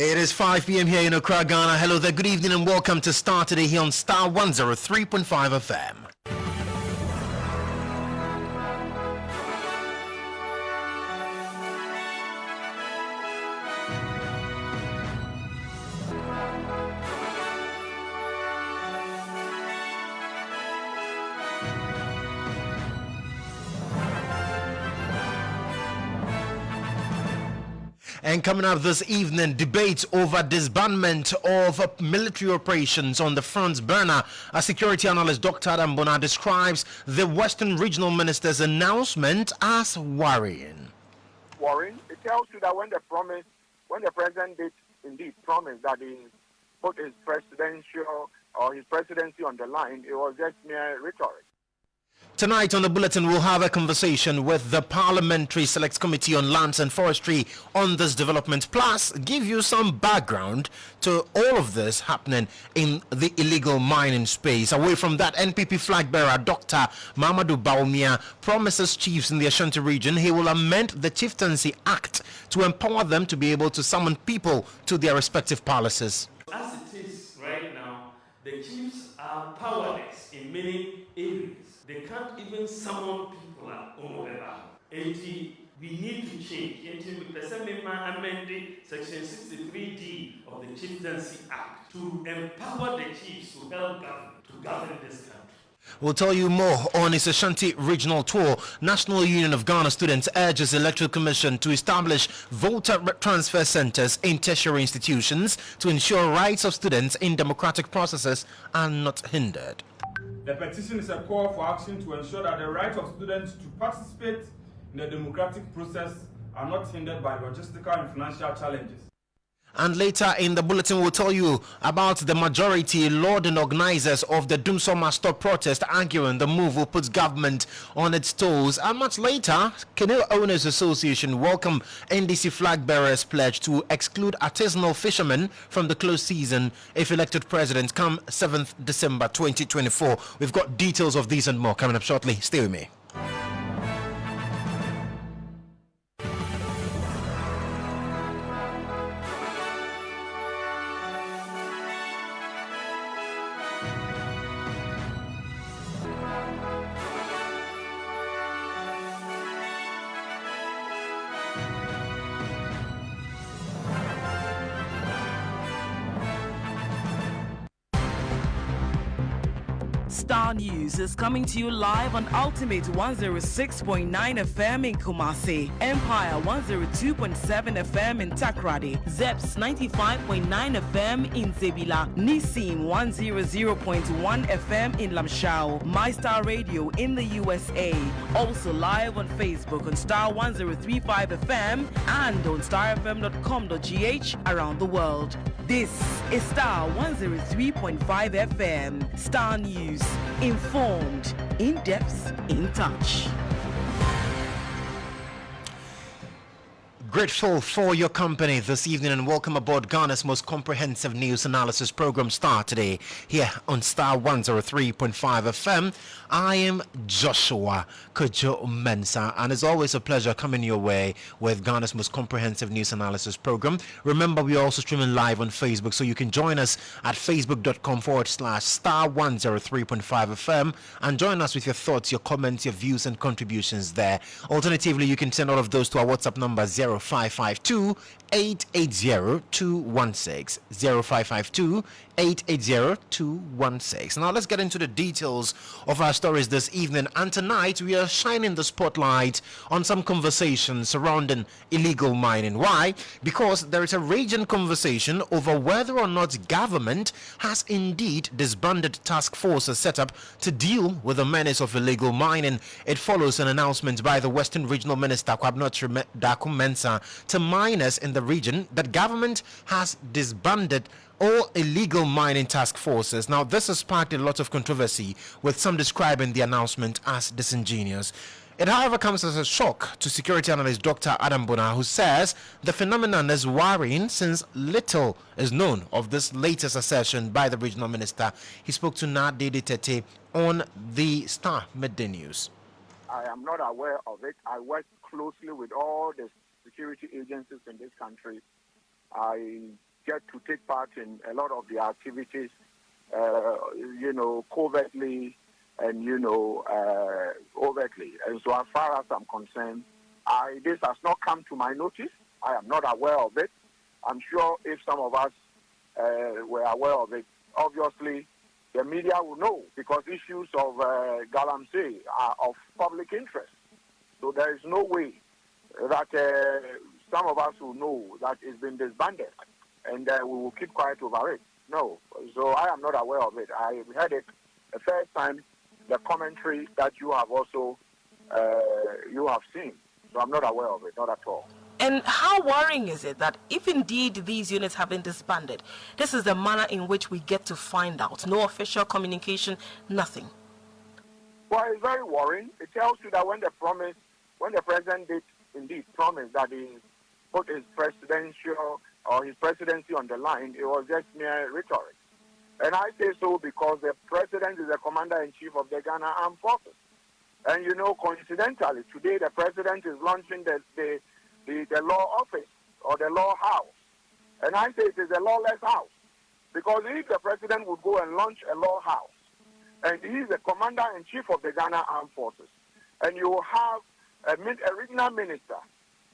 It is 5 p.m. here in Accra, Ghana. Hello there, good evening and welcome to Starr today here on Starr 103.5 FM. And coming up this evening, debates over disbandment of military operations on the front burner. A security analyst, Dr. Adam Bona, describes the Western Regional Minister's announcement as worrying. Worrying? It tells you that when the president did indeed promise that he put his presidential or his presidency on the line, it was just mere rhetoric. Tonight on the bulletin, we'll have a conversation with the Parliamentary Select Committee on Lands and Forestry on this development, plus give you some background to all of this happening in the illegal mining space. Away from that, NPP flag bearer Dr. Mamadou Bawumia promises chiefs in the Ashanti region he will amend the Chieftaincy Act to empower them to be able to summon people to their respective palaces. As it is right now, the chiefs are powerless in many areas. They can't even summon people at home. We need to change. Amend Section 63D of the Chieftaincy Act to empower the chiefs to help govern this country. We'll tell you more on its Ashanti regional tour. National Union of Ghana Students urges Electoral Commission to establish voter transfer centers in tertiary institutions to ensure rights of students in democratic processes are not hindered. The petition is a call for action to ensure that the right of students to participate in the democratic process are not hindered by logistical and financial challenges. And later in the bulletin, we'll tell you about the majority lauding organizers of the Dumsoma Stop protest, arguing the move will put government on its toes. And much later, Canoe Owners Association welcome NDC flag bearers pledge to exclude artisanal fishermen from the close season if elected president come 7th December 2024. We've got details of these and more coming up shortly. Stay with me. Starr News is coming to you live on Ultimate 106.9 FM in Kumasi, Empire 102.7 FM in Takrady, Zeps 95.9 FM in Zebila, Nissim 100.1 FM in Lamshao, My Star Radio in the USA. Also live on Facebook on Starr 103.5 FM and on starfm.com.gh around the world. This is Starr 103.5 FM. Starr News. Informed, in depth, in touch. Grateful for your company this evening and welcome aboard Ghana's most comprehensive news analysis program, Starr today, here on Starr 103.5 FM. I am Joshua Kodjo Mensah, and it's always a pleasure coming your way with Ghana's most comprehensive news analysis program. Remember, we are also streaming live on Facebook, so you can join us at facebook.com/Starr 103.5 FM and join us with your thoughts, your comments, your views, and contributions there. Alternatively, you can send all of those to our WhatsApp number 0552 880 216 0552 880 216. Now let's get into the details of our stories this evening, and tonight we are shining the spotlight on some conversations surrounding illegal mining. Why? Because there is a raging conversation over whether or not government has indeed disbanded task forces set up to deal with the menace of illegal mining. It follows an announcement by the Western Regional Minister Mensah to miners in the region that government has disbanded all illegal mining task forces. Now, this has sparked a lot of controversy, with some describing the announcement as disingenuous. It, however, comes as a shock to security analyst Dr. Adam Bona, who says the phenomenon is worrying since little is known of this latest assertion by the regional minister. He spoke to Nadede Tete on the Starr Midday News. I am not aware of it. I work closely with all the security agencies in this country. I get to take part in a lot of the activities, covertly and, overtly. And so as far as I'm concerned, this has not come to my notice. I am not aware of it. I'm sure if some of us were aware of it, obviously the media will know, because issues of Galamsey are of public interest. So there is no way that some of us will know that it's been disbanded and we will keep quiet over it. No. So I am not aware of it. I heard it the first time, the commentary that you have also seen. So I'm not aware of it, not at all. And how worrying is it that if indeed these units have been disbanded, this is the manner in which we get to find out? No official communication, nothing. Well, it's very worrying. It tells you that when the president did indeed promise that he put his presidential or his presidency on the line, it was just mere rhetoric. And I say so because the president is the commander-in-chief of the Ghana Armed Forces. And coincidentally, today the president is launching the law office or the law house. And I say it is a lawless house. Because if the president would go and launch a law house, and he is the commander-in-chief of the Ghana Armed Forces, and you have a regional minister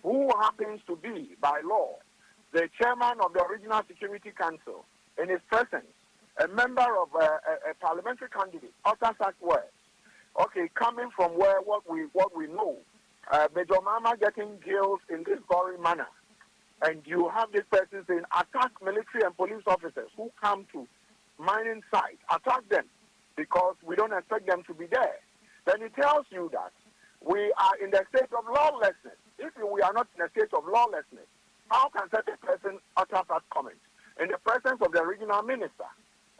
who happens to be, by law, the chairman of the Regional Security Council, in his presence, a member of a parliamentary candidate, utter such words. Okay, coming from what we know, Major Mama getting killed in this gory manner, and you have this person saying, attack military and police officers who come to mining sites, attack them, because we don't expect them to be there. Then it tells you that we are in the state of lawlessness. If we are not in a state of lawlessness, how can such a person utter such comments in the presence of the regional minister?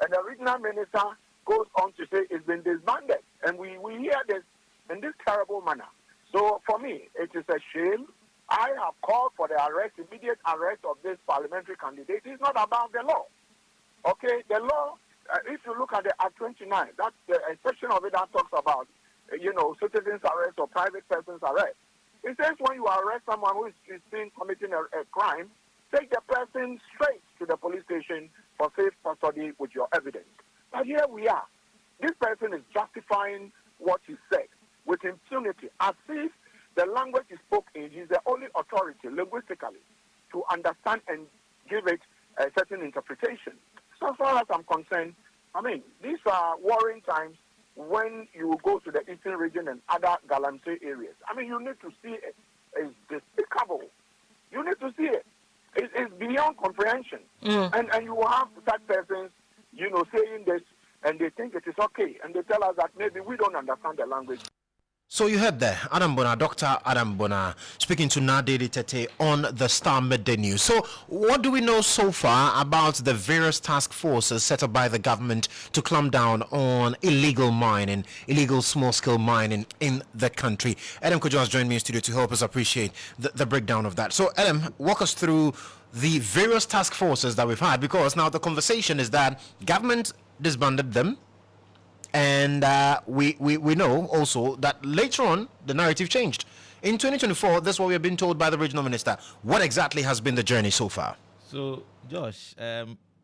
And the regional minister goes on to say it's been disbanded. And we hear this in this terrible manner. So for me, it is a shame. I have called for the immediate arrest of this parliamentary candidate. It's not about the law. Okay, the law, if you look at the Act 29, that's a section of it that talks about, citizens' arrest or private persons' arrest. It says when you arrest someone who is seen committing a crime, take the person straight to the police station for safe custody with your evidence. But here we are. This person is justifying what he said with impunity, as if the language he spoke in, he's the only authority linguistically to understand and give it a certain interpretation. So as far as I'm concerned, these are worrying times when you go to the eastern region and other Galamsey areas. You need to see it. It's despicable. You need to see it. It's beyond comprehension. And you will have such persons, saying this, and they think it is okay. And they tell us that maybe we don't understand the language. So you heard there, Dr. Adam Bona, speaking to Nadedi Tete on the Starr Midday News. So what do we know so far about the various task forces set up by the government to clamp down on illegal mining, illegal small-scale mining in the country? Adam Kodjo has joined me in studio to help us appreciate the breakdown of that. So Adam, walk us through the various task forces that we've had, because now the conversation is that government disbanded them. And we know also that later on, the narrative changed. In 2024, that's what we have been told by the regional minister. What exactly has been the journey so far? So, Josh,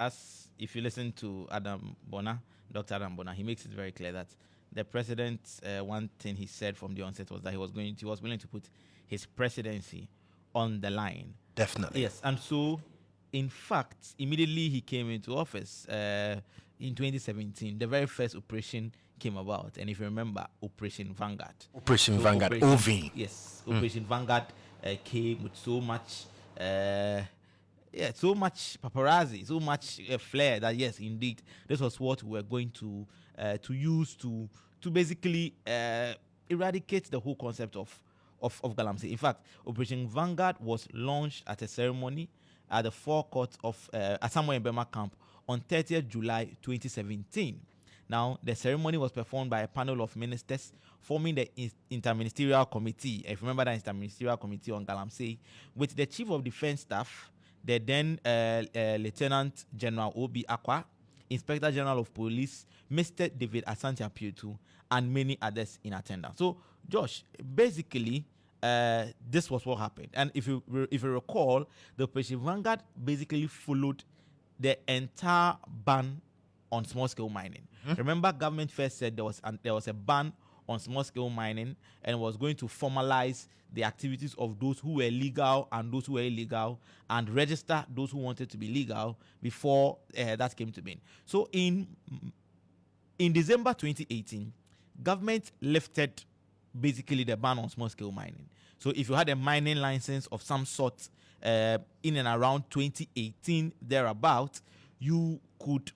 as if you listen to Adam Bona, Dr. Adam Bona, he makes it very clear that the president, one thing he said from the onset was that he was willing to put his presidency on the line. Definitely. Yes, and so, in fact, immediately he came into office, in 2017, the very first operation came about. And if you remember, Operation Vanguard. Operation Vanguard, OV. Yes, Operation Vanguard came with so much paparazzi, so much flair that, yes, indeed, this was what we were going to use to basically eradicate the whole concept of Galamsey. In fact, Operation Vanguard was launched at a ceremony at the forecourt of at somewhere in Burma camp on 30th July 2017. Now, the ceremony was performed by a panel of ministers forming the Interministerial Committee. If you remember that Interministerial Committee on Galamsey, with the Chief of Defense Staff, the then Lieutenant General Obi Akwa, Inspector General of Police, Mr. David Asante Apietu, and many others in attendance. So, Josh, basically, this was what happened. And if you recall, the Operation Vanguard basically followed the entire ban on small-scale mining. Remember, government first said there was a ban on small-scale mining and was going to formalize the activities of those who were legal and those who were illegal and register those who wanted to be legal before that came to being. So in December 2018, government lifted basically the ban on small-scale mining. So if you had a mining license of some sort in and around 2018 thereabout, you could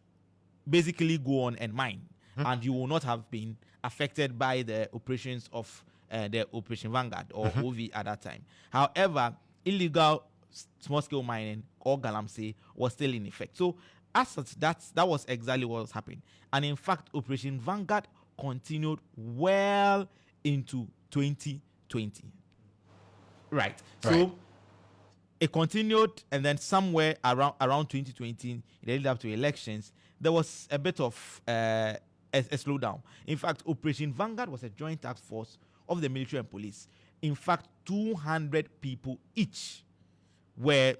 basically go on and mine, and you will not have been affected by the operations of the Operation Vanguard or OV at that time. However, illegal small-scale mining or galamsey was still in effect. So as such, that was exactly what was happening. And in fact, Operation Vanguard continued well into 2020. Right. So it continued, and then somewhere around 2020, it led up to elections. There was a bit of a slowdown. In fact, Operation Vanguard was a joint task force of the military and police. In fact, 200 people each were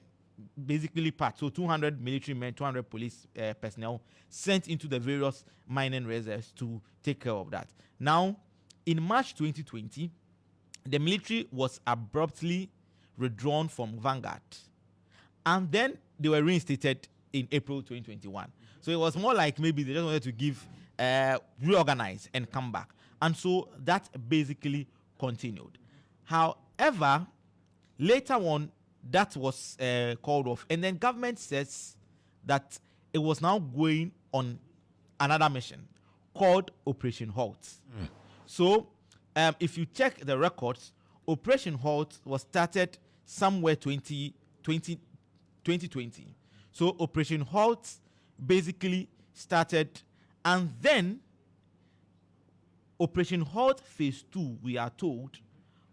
basically part. So 200 military men, 200 police personnel sent into the various mining reserves to take care of that. Now, in March 2020, the military was abruptly withdrawn from Vanguard, and then they were reinstated in April 2021. So it was more like maybe they just wanted to reorganize and come back. And so that basically continued. However, later on, that was called off. And then government says that it was now going on another mission called Operation Halt. So if you check the records, Operation Halt was started somewhere 2020. So Operation Halt basically started, and then Operation Halt Phase 2, we are told,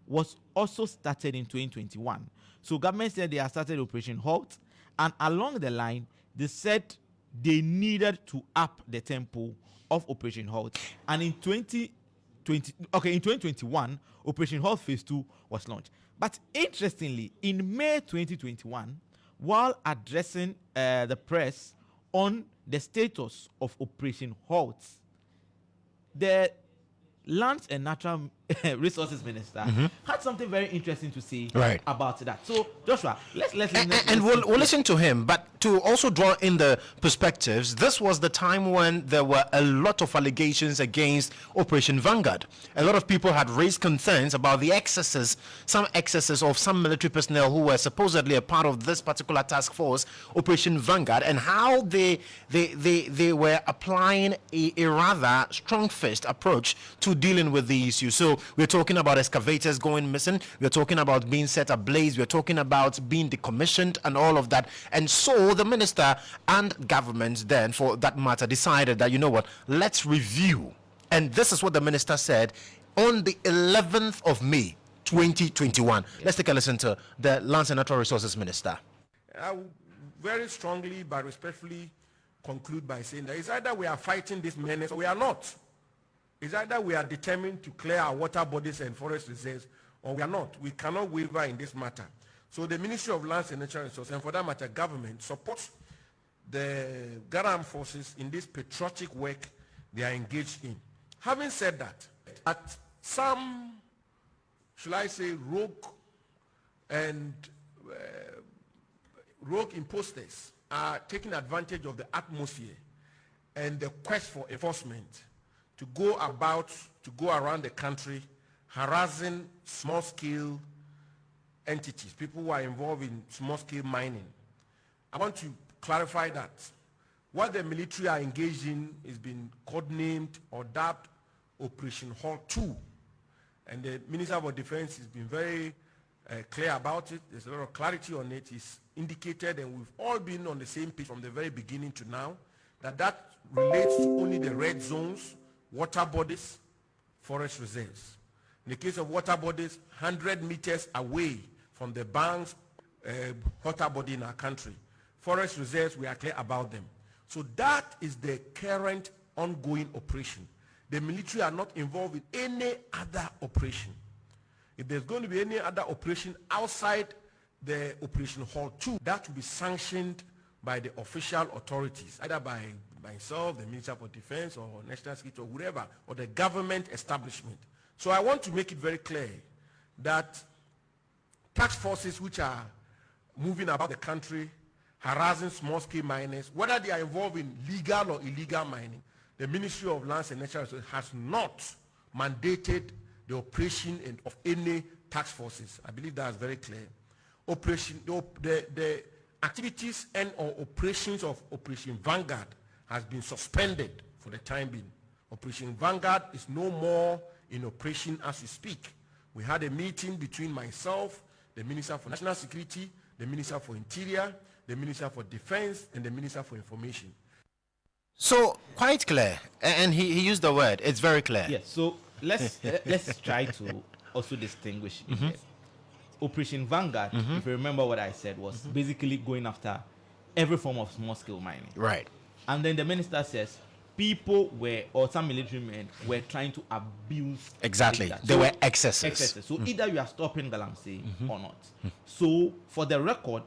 was also started in 2021. So government said they had started Operation Halt, and along the line, they said they needed to up the tempo of Operation Halt. And in 2021, Operation Halt Phase 2 was launched. But interestingly, in May 2021, while addressing the press on the status of Operation Halt, the Lands and Natural Resources Minister had something very interesting to say about that. So, Joshua, let's we'll listen to him. But to also draw in the perspectives, this was the time when there were a lot of allegations against Operation Vanguard. A lot of people had raised concerns about the excesses, some excesses of some military personnel who were supposedly a part of this particular task force, Operation Vanguard, and how they were applying a rather strong-faced approach to dealing with the issue. So we're talking about excavators going missing, we're talking about being set ablaze, we're talking about being decommissioned and all of that. And so the minister and government then, for that matter, decided that, you know what, let's review. And this is what the minister said on the 11th of May 2021. Let's take a listen to the Lands and Natural Resources Minister. I will very strongly but respectfully conclude by saying that it's either we are fighting this menace or we are not. It's either we are determined to clear our water bodies and forest reserves, or we are not. We cannot waver in this matter. So the Ministry of Lands and Natural Resources, and for that matter, government, supports the Ghana Armed Forces in this patriotic work they are engaged in. Having said that, at some, shall I say, rogue imposters are taking advantage of the atmosphere and the quest for enforcement to go around the country harassing small-scale entities, people who are involved in small-scale mining. I want to clarify that. What the military are engaged in is being codenamed or dubbed Operation Halt 2. And the Minister of Defense has been very clear about it. There's a lot of clarity on it. He's indicated, and we've all been on the same page from the very beginning to now, that relates to only the red zones, water bodies, forest reserves. In the case of water bodies, 100 meters away from the banks, water body in our country. Forest reserves, we are clear about them. So that is the current ongoing operation. The military are not involved in any other operation. If there's going to be any other operation outside the Operation Halt 2, that will be sanctioned by the official authorities, either by myself, the Minister for Defense, or National Security, or whoever, or the government establishment. So I want to make it very clear that task forces which are moving about the country, harassing small-scale miners, whether they are involved in legal or illegal mining, the Ministry of Lands and Natural Resources has not mandated the operation of any task forces. I believe that's very clear. The activities and or operations of Operation Vanguard has been suspended for the time being. Operation Vanguard is no more in operation as we speak. We had a meeting between myself, the Minister for National Security, the Minister for Interior, the Minister for Defense, and the Minister for Information. So quite clear, and he used the word. It's very clear. Yes. So let's try to also distinguish. Operation Vanguard, if you remember what I said, was basically going after every form of small-scale mining. Right. And then the minister says people were, or some military men were trying to abuse. Exactly. data. There So- were excesses. So either you are stopping Galamsey or not. So for the record,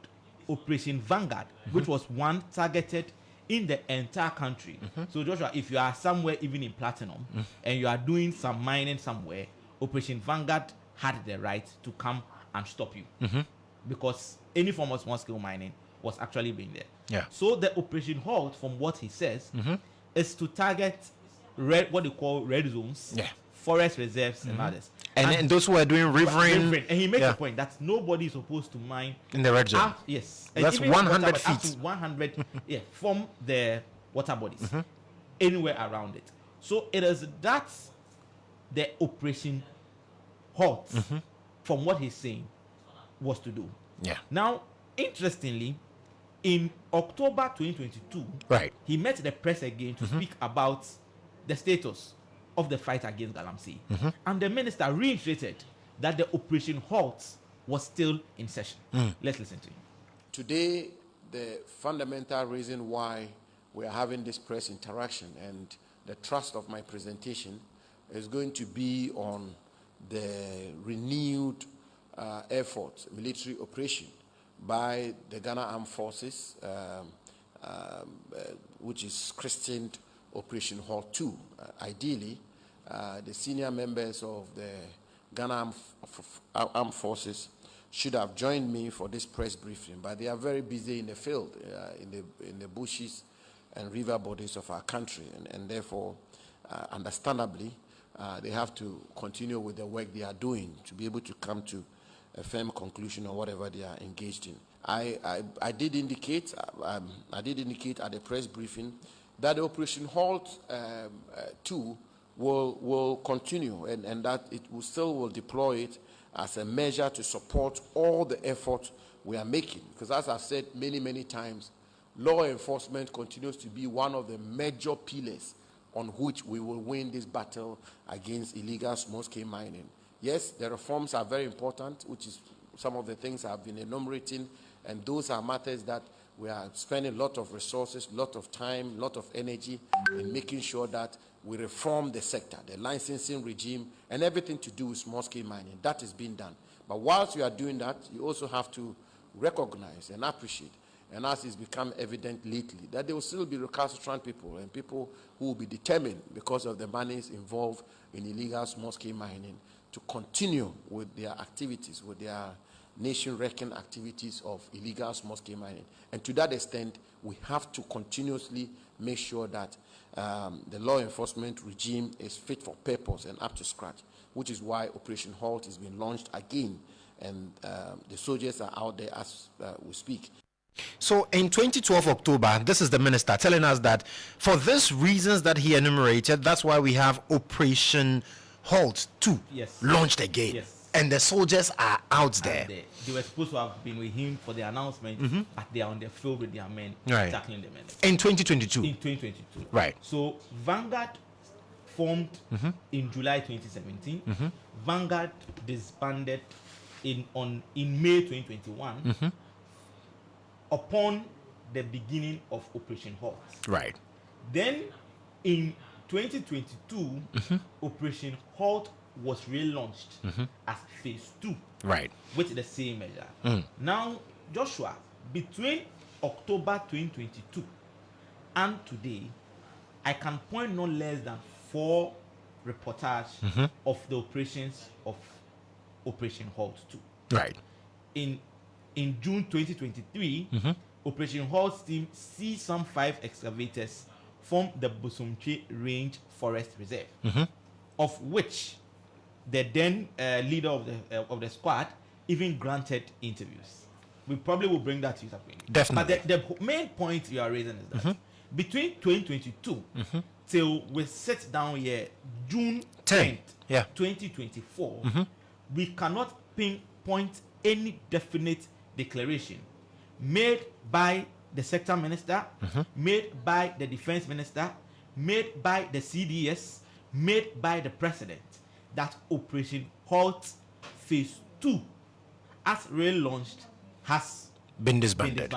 Operation Vanguard, which was one targeted in the entire country. So Joshua, if you are somewhere even in Platinum and you are doing some mining somewhere, Operation Vanguard had the right to come and stop you because any form of small scale mining was actually being there. Yeah. So the Operation Halt, from what he says, is to target what they call red zones, Yeah. forest reserves, and others. And those who are doing riverine And he makes yeah, a point that nobody is supposed to mine in the red zone. yes. That's And even 100 water, up feet. to 100 from the water bodies anywhere around it. So it is that the Operation Halt, from what he's saying, was to do. Yeah. Now, interestingly, in October 2022, Right. he met the press again to speak about the status of the fight against Galamsey. And the minister reiterated that the Operation Halt was still in session. Let's listen to him. Today, the fundamental reason why we are having this press interaction and the thrust of my presentation is going to be on the renewed effort, military operation by the Ghana Armed Forces, which is christened Operation Halt 2. Ideally, the senior members of the Ghana Armed Forces should have joined me for this press briefing, but they are very busy in the field, in the bushes and river bodies of our country, and therefore, understandably, they have to continue with the work they are doing to be able to come to a firm conclusion on whatever they are engaged in. I did indicate at the press briefing that the Operation Halt 2 will continue, and that it will deploy it as a measure to support all the efforts we are making. Because as I've said many times, law enforcement continues to be one of the major pillars on which we will win this battle against illegal small-scale mining. Yes, the reforms are very important, which is some of the things I've been enumerating, and those are matters that we are spending a lot of resources, a lot of time, a lot of energy in making sure that we reform the sector, the licensing regime, and everything to do with small-scale mining. That is being done. But whilst you are doing that, you also have to recognize and appreciate, and as it's become evident lately, that there will still be recalcitrant people and people who will be determined, because of the monies involved in illegal small-scale mining, to continue with their activities, with their nation-wrecking activities of illegal small-scale mining. And to that extent, we have to continuously make sure that the law enforcement regime is fit for purpose and up to scratch, which is why Operation Halt is being launched again, and the soldiers are out there as we speak. So in 2012 October, this is the minister telling us that for these reasons that he enumerated, that's why we have Operation Halt 2 launched again. Yes. And the soldiers are out there. They were supposed to have been with him for the announcement, but they are on the field with their men, Right. tackling the men. In 2022. In 2022. Right. So Vanguard formed in July 2017. Vanguard disbanded in May 2021 upon the beginning of Operation Halt. Right. Then in 2022, Operation Halt was relaunched as phase 2 Right. with the same measure. Now, Joshua, between October 2022 and today, I can point no less than 4 reportages of the operations of Operation Halt 2. Right. In June 2023, Operation Halt's team seized some 5 excavators from the Bosomtwe Range Forest Reserve, of which the then leader of the squad even granted interviews. We probably will bring that to you. Definitely. But the main point you are raising is that between 2022 till we sit down here, June 10th, 2024, we cannot pinpoint any definite declaration made by the sector minister, made by the defense minister, made by the CDS, made by the president, that Operation Halt Phase 2, as relaunched, has Been disbanded.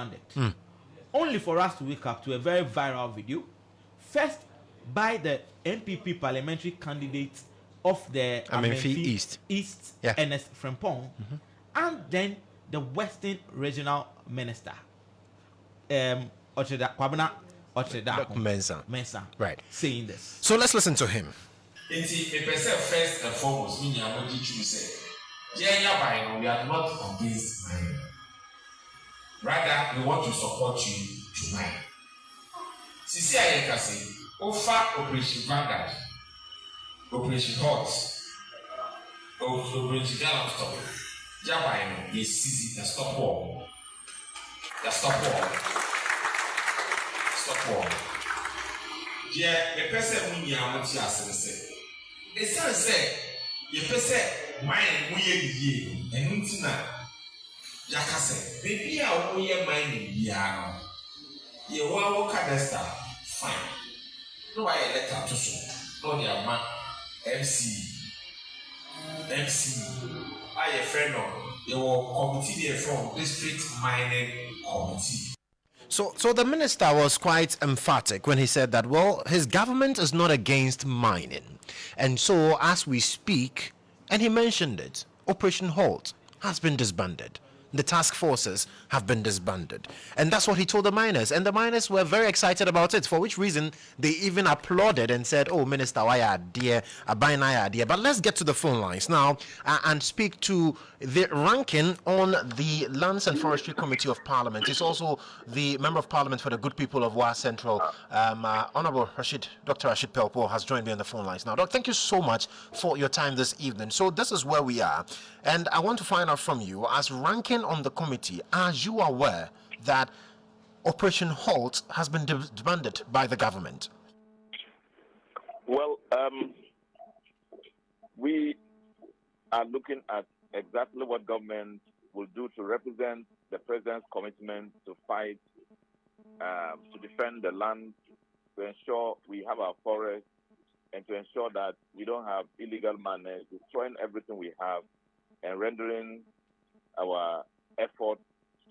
Only for us to wake up to a very viral video, first by the MPP parliamentary candidate of the Amenfi East Ernest Frempong, and then the Western Regional Minister, Kwabena Mensah, right, saying this. So let's listen to him. First and foremost, we are not against mining. Rather, we want to support you to mine. CCI can say, offer Operation Vanguard, Operation Hot, Operation Gallup Stop. Jabaino, they seize it and stop war. Stop war. Yeah, the person we are not say. The son said, the person mine we and Untina. Jaka said, baby, I will hear mining piano. You want to fine. No, I let her to so. No, dear man, MC. I a friend of your committee from district mining committee. So the minister was quite emphatic when he said that, well, his government is not against mining. And so as we speak, and he mentioned it, Operation Halt has been disbanded. The task forces have been disbanded. And that's what he told the miners. And the miners were very excited about it, for which reason they even applauded and said, oh, Minister, why are dear, dear. But let's get to the phone lines now and speak to the ranking on the Lands and Forestry Committee of Parliament. It's also the Member of Parliament for the Good People of Wa Central, Honorable Dr. Rashid Pelpo has joined me on the phone lines now. Doc, thank you so much for your time this evening. So this is where we are. And I want to find out from you, as ranking on the committee, are you aware that Operation Halt has been disbanded by the government? Well, we are looking at exactly what government will do to represent the president's commitment to fight, to defend the land, to ensure we have our forests, and to ensure that we don't have illegal miners destroying everything we have and rendering our effort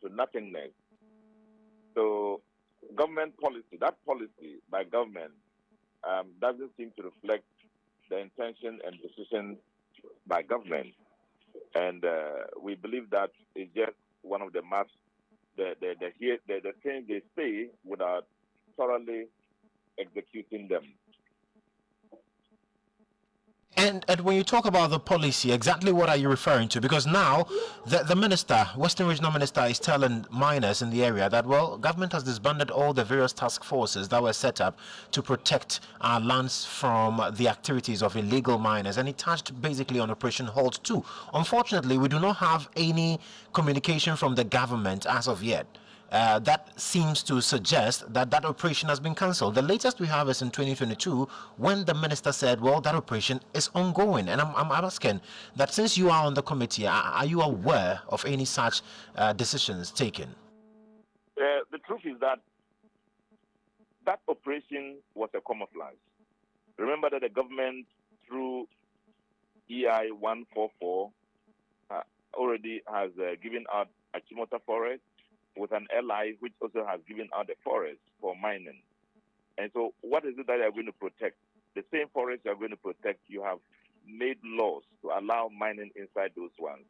to nothingness. So government policy, that policy by government doesn't seem to reflect the intention and decision by government. And we believe that is just one of the maps, the things they say without thoroughly executing them. And when you talk about the policy, exactly what are you referring to? Because now the minister, Western Regional Minister, is telling miners in the area that, well, government has disbanded all the various task forces that were set up to protect our lands from the activities of illegal miners. And it touched basically on Operation Halt 2. Unfortunately, we do not have any communication from the government as of yet. That seems to suggest that operation has been cancelled. The latest we have is in 2022, when the minister said, well, that operation is ongoing. And I'm asking that, since you are on the committee, are you aware of any such decisions taken? The truth is that operation was a camouflage. Remember that the government, through EI 144, already has given out Achimota Forest, with an ally which also has given out the forest for mining. And so what is it that you are going to protect? The same forest you are going to protect, you have made laws to allow mining inside those ones.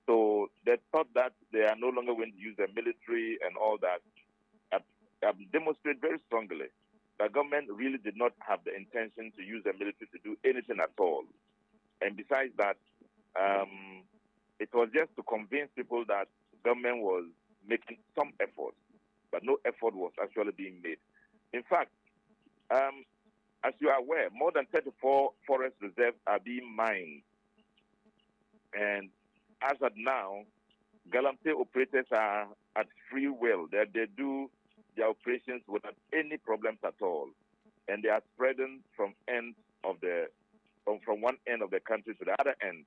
So they thought that they are no longer going to use the military and all that. demonstrate very strongly that government really did not have the intention to use the military to do anything at all. And besides that, it was just to convince people that government was making some effort, but no effort was actually being made. In fact, as you are aware, more than 34 forest reserves are being mined. And as of now, Galamsey operators are at free will. They do their operations without any problems at all. And they are spreading from one end of the country to the other end.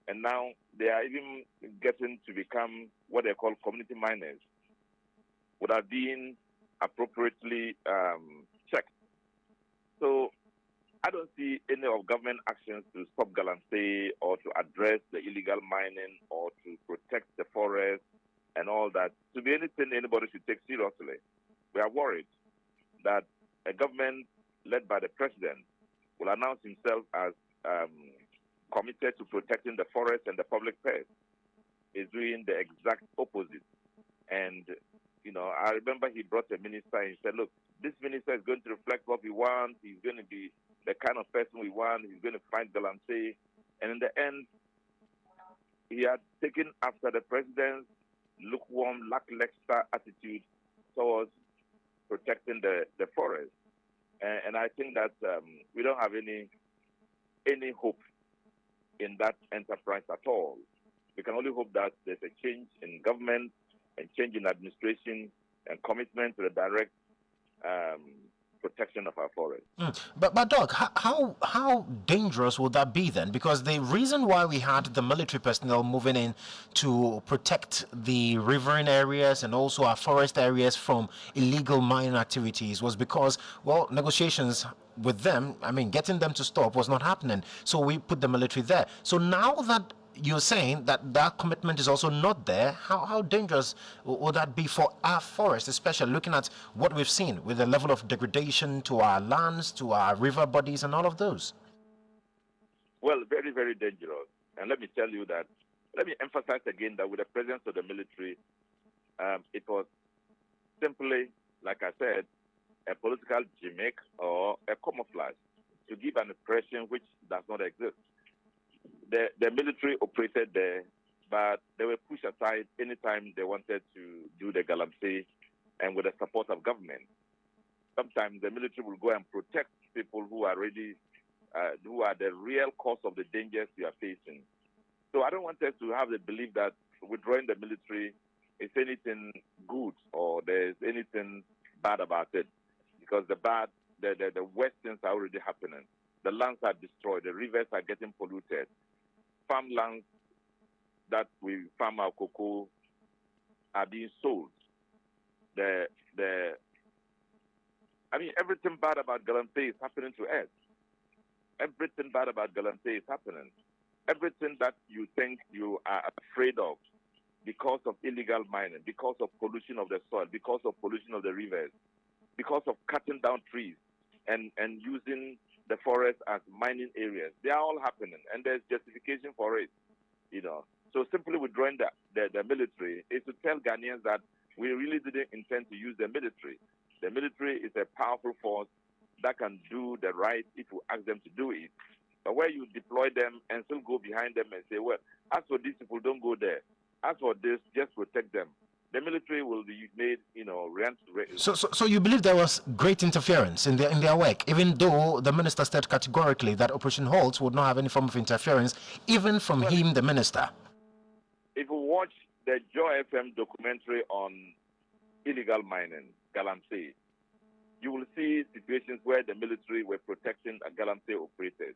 And now they are even getting to become what they call community miners without being appropriately checked. So I don't see any of government actions to stop Galamsey or to address the illegal mining or to protect the forest and all that to be anything anybody should take seriously. We are worried that a government led by the president will announce himself as committed to protecting the forest and the public purse, is doing the exact opposite. And, I remember he brought a minister and said, look, this minister is going to reflect what we want. He's going to be the kind of person we want. He's going to fight Galamsey. And in the end, he had taken after the president's lukewarm, lackluster attitude towards protecting the forest. And I think that we don't have any hope in that enterprise at all. We can only hope that there's a change in government and change in administration and commitment to the direct protection of our forests. But Doc, how dangerous would that be then? Because the reason why we had the military personnel moving in to protect the riverine areas and also our forest areas from illegal mining activities was because, well, negotiations with them, getting them to stop was not happening. So we put the military there. So now that you're saying that commitment is also not there, how dangerous would that be for our forests, especially looking at what we've seen with the level of degradation to our lands, to our river bodies and all of those? Well, very, very dangerous. And let me emphasize again that with the presence of the military, it was simply, like I said, a political gimmick or a camouflage to give an impression which does not exist. The military operated there, but they were pushed aside anytime they wanted to do the Galamsey and with the support of government. Sometimes the military will go and protect people who are who are the real cause of the dangers we are facing. So I don't want us to have the belief that withdrawing the military is anything good or there's anything bad about it, because the worst things are already happening. The lands are destroyed, the rivers are getting polluted. Farmlands that we farm our cocoa are being sold. Everything bad about Galamsey is happening to us. Everything bad about Galamsey is happening. Everything that you think you are afraid of because of illegal mining, because of pollution of the soil, because of pollution of the rivers, because of cutting down trees and using the forest as mining areas. They are all happening, and there's justification for it, So simply withdrawing the military is to tell Ghanaians that we really didn't intend to use the military. The military is a powerful force that can do the right if you ask them to do it. But where you deploy them and still go behind them and say, well, as for these people, don't go there. As for this, just protect them. The military will be made, So you believe there was great interference in their work, even though the minister said categorically that Operation Halt would not have any form of interference, even from him, the minister. If you watch the Joy FM documentary on illegal mining, Galamsey, you will see situations where the military were protecting Galamsey operators.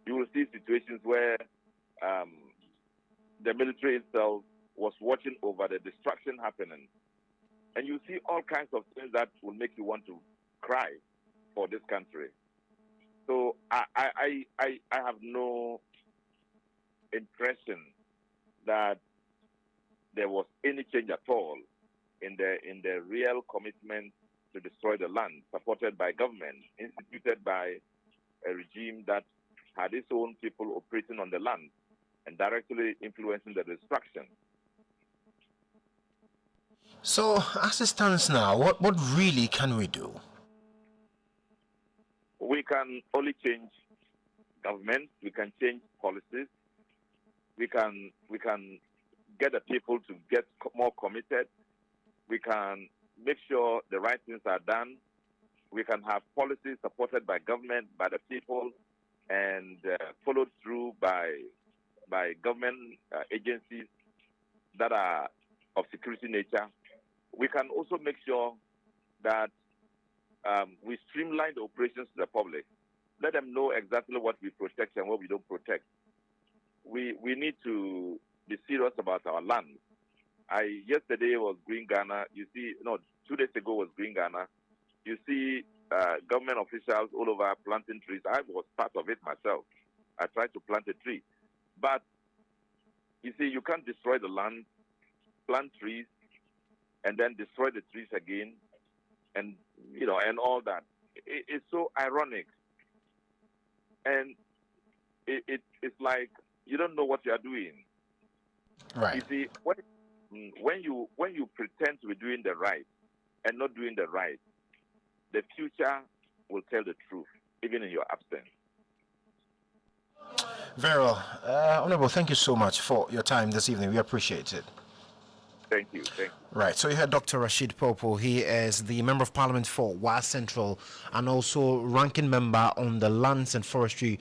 You will see situations where the military itself was watching over the destruction happening. And you see all kinds of things that will make you want to cry for this country. So I have no impression that there was any change at all in the real commitment to destroy the land, supported by government, instituted by a regime that had its own people operating on the land and directly influencing the destruction. So, as it stands now, what really can we do? We can only change government. We can change policies. We can get the people to get more committed. We can make sure the right things are done. We can have policies supported by government, by the people, and followed through by government agencies that are of security nature. We can also make sure that we streamline the operations to the public. Let them know exactly what we protect and what we don't protect. We need to be serious about our land. Yesterday was Green Ghana. 2 days ago was Green Ghana. You see government officials all over planting trees. I was part of it myself. I tried to plant a tree. But you see, you can't destroy the land, plant trees, and then destroy the trees again, and all that. It's so ironic, and it's like you don't know what you are doing. Right. You see, when you pretend to be doing the right and not doing the right, the future will tell the truth, even in your absence. Very well. Honorable, thank you so much for your time this evening. We appreciate it. Thank you. Right, so you heard Dr. Rashid Popo. He is the Member of Parliament for Wa Central and also ranking member on the Lands and Forestry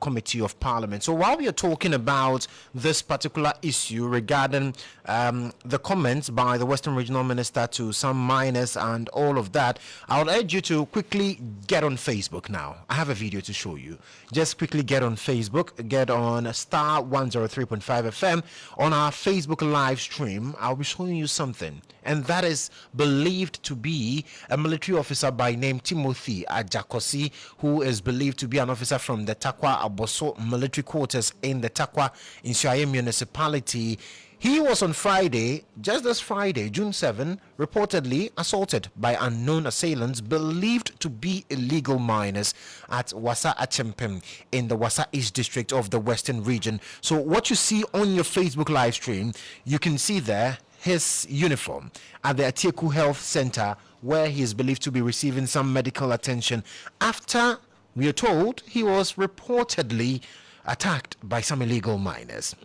Committee of Parliament. So while we are talking about this particular issue regarding the comments by the Western Regional Minister to some miners and all of that, I would urge you to quickly get on Facebook now. I have a video to show you. Just quickly get on Facebook, get on Starr 103.5 FM on our Facebook live stream. I'll be showing you something, and that is believed to be a military officer by name Timothy Ajakosi, who is believed to be an officer from the Takwa Aboso military quarters in the Takwa Inshaye municipality. He was on Friday, just this Friday, June 7, reportedly assaulted by unknown assailants believed to be illegal miners at Wasa Achempem in the Wasa East district of the Western region. So what you see on your Facebook live stream, you can see there his uniform at the Atieku Health Center, where he is believed to be receiving some medical attention after, we are told, he was reportedly attacked by some illegal miners.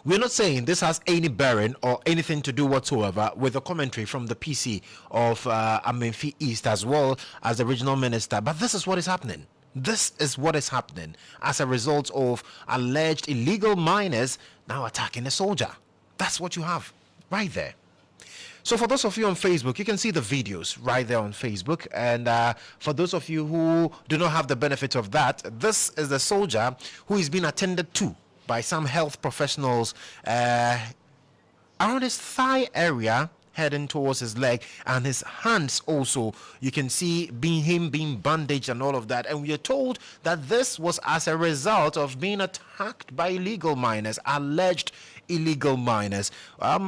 We're not saying this has any bearing or anything to do whatsoever with the commentary from the PC of Amenfi East as well as the regional minister, but this is what is happening. This is what is happening as a result of alleged illegal miners now attacking a soldier. That's what you have right there. So for those of you on Facebook, you can see the videos right there on Facebook. And for those of you who do not have the benefit of that, this is the soldier who is being attended to by some health professionals around his thigh area, heading towards his leg, and his hands also. You can see him being bandaged and all of that. And we are told that this was as a result of being attacked by illegal miners, alleged illegal miners.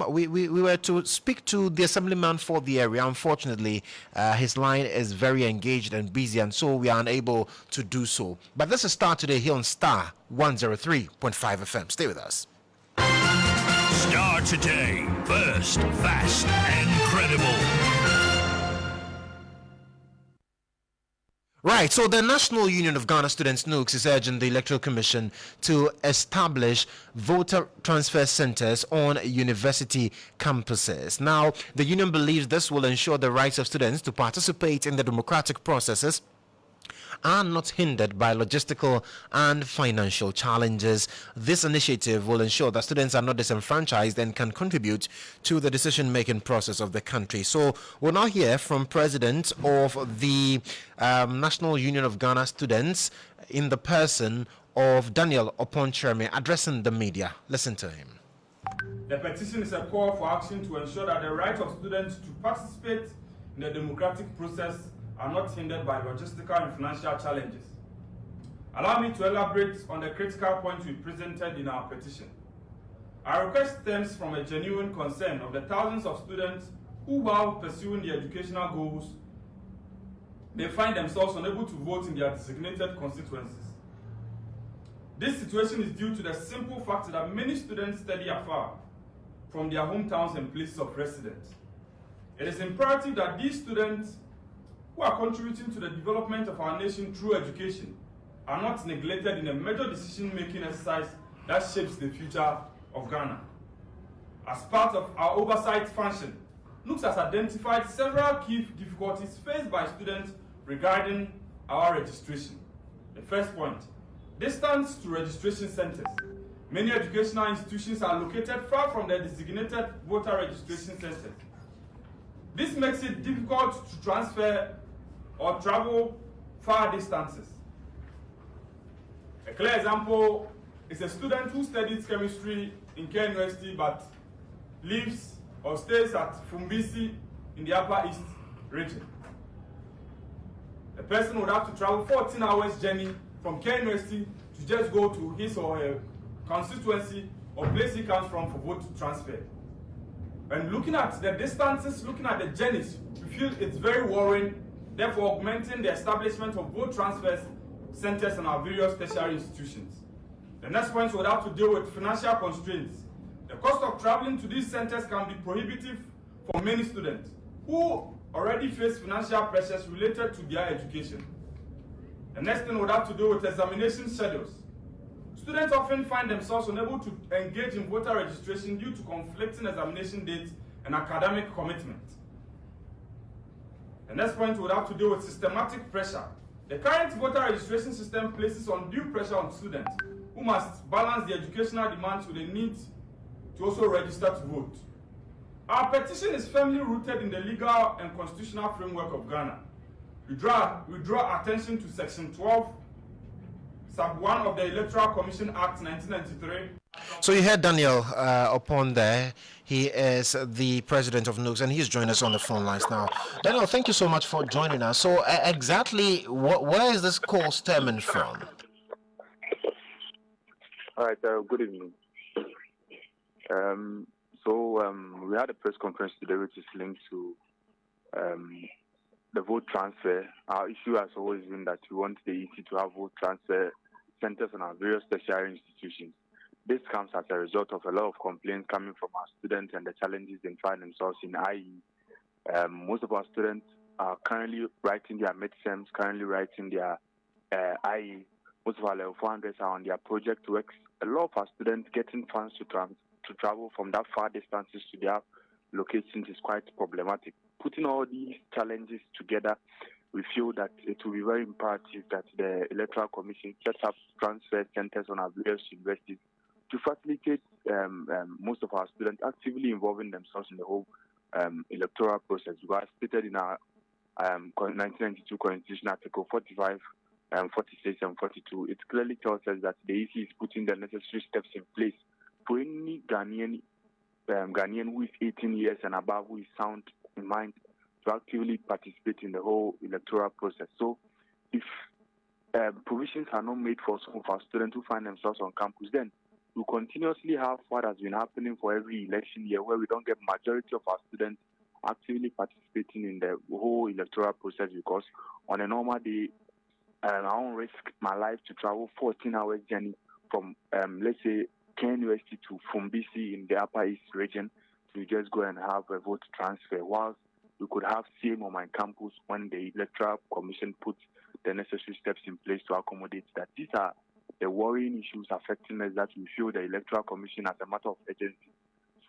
We were to speak to the assemblyman for the area. Unfortunately, his line is very engaged and busy, and so we are unable to do so. But this is Starr today here on Starr 103.5 FM. Stay with us. Starr today, first, fast, and credible. Right, so the National Union of Ghana Students, NUGS, is urging the Electoral Commission to establish voter transfer centers on university campuses. Now, the union believes this will ensure the rights of students to participate in the democratic processes are not hindered by logistical and financial challenges. This initiative will ensure that students are not disenfranchised and can contribute to the decision-making process of the country. So we'll now hear from President of the National Union of Ghana Students in the person of Daniel Oponchereme addressing the media. Listen to him. The petition is a call for action to ensure that the right of students to participate in the democratic process are not hindered by logistical and financial challenges. Allow me to elaborate on the critical points we presented in our petition. Our request stems from a genuine concern of the thousands of students who, while pursuing their educational goals, may find themselves unable to vote in their designated constituencies. This situation is due to the simple fact that many students study afar from their hometowns and places of residence. It is imperative that these students who are contributing to the development of our nation through education are not neglected in a major decision-making exercise that shapes the future of Ghana. As part of our oversight function, NUCS has identified several key difficulties faced by students regarding our registration. The first point, distance to registration centers. Many educational institutions are located far from the designated voter registration centers. This makes it difficult to transfer or travel far distances. A clear example is a student who studies chemistry in K University but lives or stays at Fumbisi in the Upper East region. The person would have to travel 14 hours journey from K University to just go to his or her constituency or place he comes from for vote transfer. And looking at the distances, looking at the journeys, we feel it's very worrying, therefore augmenting the establishment of vote transfer centers in our various tertiary institutions. The next point would have to deal with financial constraints. The cost of traveling to these centers can be prohibitive for many students who already face financial pressures related to their education. The next thing would have to do with examination schedules. Students often find themselves unable to engage in voter registration due to conflicting examination dates and academic commitments. The next point would have to do with systematic pressure. The current voter registration system places undue pressure on students who must balance the educational demands with the need to also register to vote. Our petition is firmly rooted in the legal and constitutional framework of Ghana. We draw attention to Section 12, Sub 1 of the Electoral Commission Act 1993. So you heard Daniel upon there. He is the president of NUCS, and he's joined us on the phone lines now. Daniel, thank you so much for joining us. So exactly where is this call stemming from? All right, good evening. We had a press conference today which is linked to the vote transfer. Our issue has always been that we want the EC to have vote transfer centers in our various tertiary institutions. This comes as a result of a lot of complaints coming from our students and the challenges they find themselves in, i.e. Most of our students are currently writing their midterms, currently writing their IE. Most of our level 400s are on their project works. A lot of our students getting funds to travel from that far distances to their locations is quite problematic. Putting all these challenges together, we feel that it will be very imperative that the Electoral Commission sets up transfer centers on our various universities to facilitate most of our students actively involving themselves in the whole electoral process. We are stated in our 1992 Constitution, Article 45, 46, and 42. It clearly tells us that the EC is putting the necessary steps in place for any Ghanaian who is 18 years and above, who is sound in mind, to actively participate in the whole electoral process. So if provisions are not made for some of our students who find themselves on campus, then we continuously have what has been happening for every election year, where we don't get majority of our students actively participating in the whole electoral process, because on a normal day, I won't risk my life to travel 14 hours journey from, let's say, Ken University to Fumbisi in the Upper East region to just go and have a vote transfer, whilst we could have same on my campus when the Electoral Commission puts the necessary steps in place to accommodate that. These are the worrying issues affecting us that we feel the Electoral Commission, as a matter of urgency,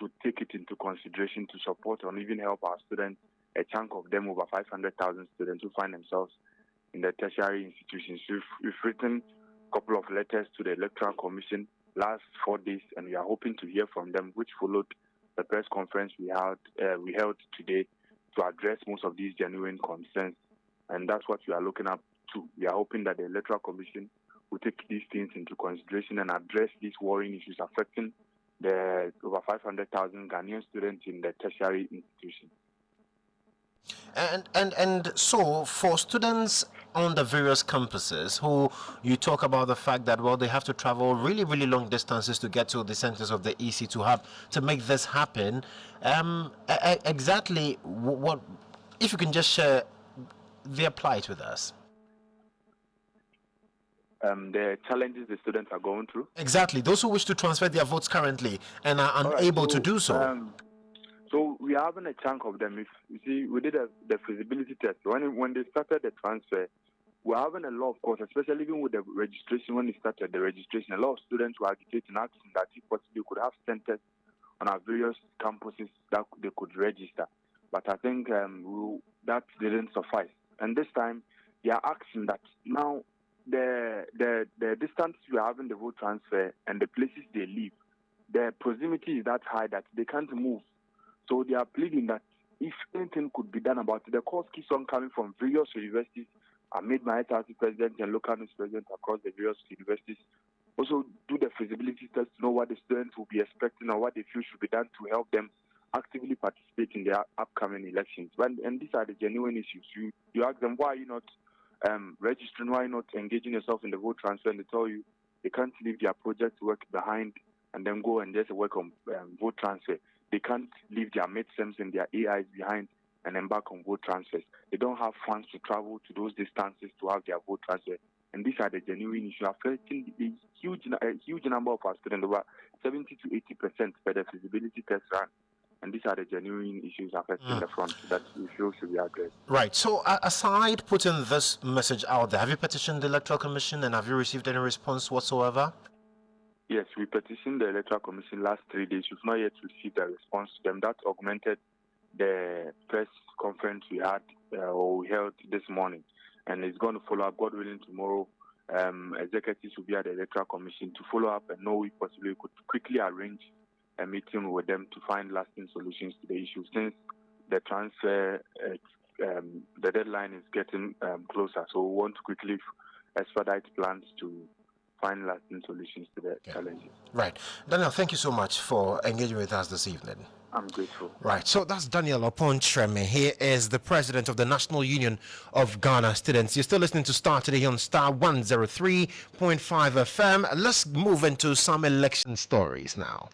should take it into consideration to support or even help our students, a chunk of them, over 500,000 students who find themselves in the tertiary institutions. We've written a couple of letters to the Electoral Commission last 4 days, and we are hoping to hear from them, which followed the press conference we held today to address most of these genuine concerns. And that's what we are looking up to. We are hoping that the Electoral Commission will take these things into consideration and address these worrying issues affecting the over 500,000 Ghanaian students in the tertiary institutions. And so for students on the various campuses who you talk about the fact that, well, they have to travel really, really long distances to get to the centers of the EC to make this happen, exactly what, if you can just share their plight with us. The challenges the students are going through. Exactly, those who wish to transfer their votes currently and are unable to do so. So we are having a chunk of them. If you see, we did the feasibility test. When they started the transfer, we're having a lot of course, especially even with the registration. When they started the registration, a lot of students were agitating, asking that if possible, we could have centers on our various campuses that they could register. But I think that didn't suffice. And this time, they are asking that now the distance we are having the vote transfer and the places they live, the proximity is that high that they can't move. So they are pleading that if anything could be done about it, the calls keeps on coming from various universities. I made my SRC president and local news president across the various universities. Also do the feasibility test to know what the students will be expecting or what they feel should be done to help them actively participate in their upcoming elections. And these are the genuine issues. You ask them, why are you not registering, why are you not engaging yourself in the vote transfer, and they tell you they can't leave their project work behind and then go and just work on vote transfer. They can't leave their midterms and their AIs behind and embark on vote transfers. They don't have funds to travel to those distances to have their vote transfer. And these are the genuine issues affecting a huge number of our students, over 70 to 80% per the feasibility test run. And these are the genuine issues affecting the front that we feel should be addressed. Right. So aside putting this message out there, have you petitioned the Electoral Commission and have you received any response whatsoever? Yes, we petitioned the Electoral Commission last 3 days. We've not yet received a response to them. That augmented the press conference we held this morning. And it's going to follow up, God willing, tomorrow. Executives will be at the Electoral Commission to follow up and know if possibly we could quickly arrange a meeting with them to find lasting solutions to the issue. Since the transfer, the deadline is getting closer, so we want to quickly expedite plans to find lasting solutions to the challenges. Right. Daniel, thank you so much for engaging with us this evening. I'm grateful. Right, so that's Daniel Opontreme. He is the president of the National Union of Ghana Students. You're still listening to Starr today on Starr 103.5 FM. Let's move into some election stories now.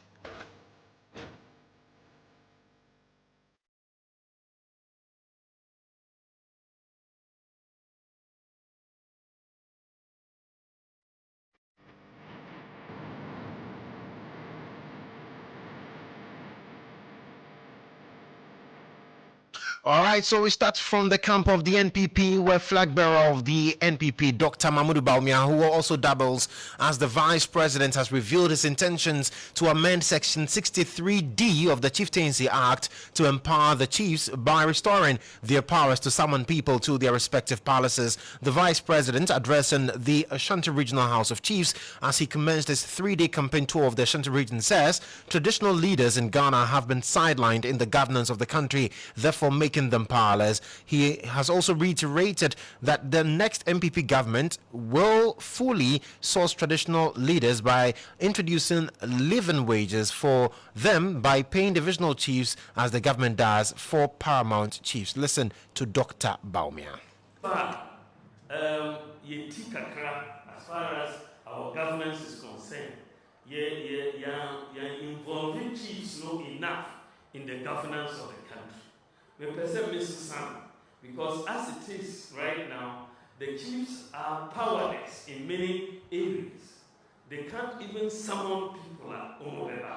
All right, so we start from the camp of the NPP, where flag bearer of the NPP, Dr. Mahmoud Bawumia, who also doubles as the vice president, has revealed his intentions to amend Section 63D of the Chieftaincy Act to empower the chiefs by restoring their powers to summon people to their respective palaces. The vice president, addressing the Ashanti Regional House of Chiefs as he commenced his 3-day campaign tour of the Ashanti region, says traditional leaders in Ghana have been sidelined in the governance of the country, therefore making them powerless. He has also reiterated that the next MPP government will fully source traditional leaders by introducing living wages for them by paying divisional chiefs as the government does for paramount chiefs. Listen to Dr. Bawumia. As far as our governance is concerned, involving chiefs not enough in the governance of the country. We perceive Mensah, because as it is right now, the chiefs are powerless in many areas. They can't even summon people at Omobeba.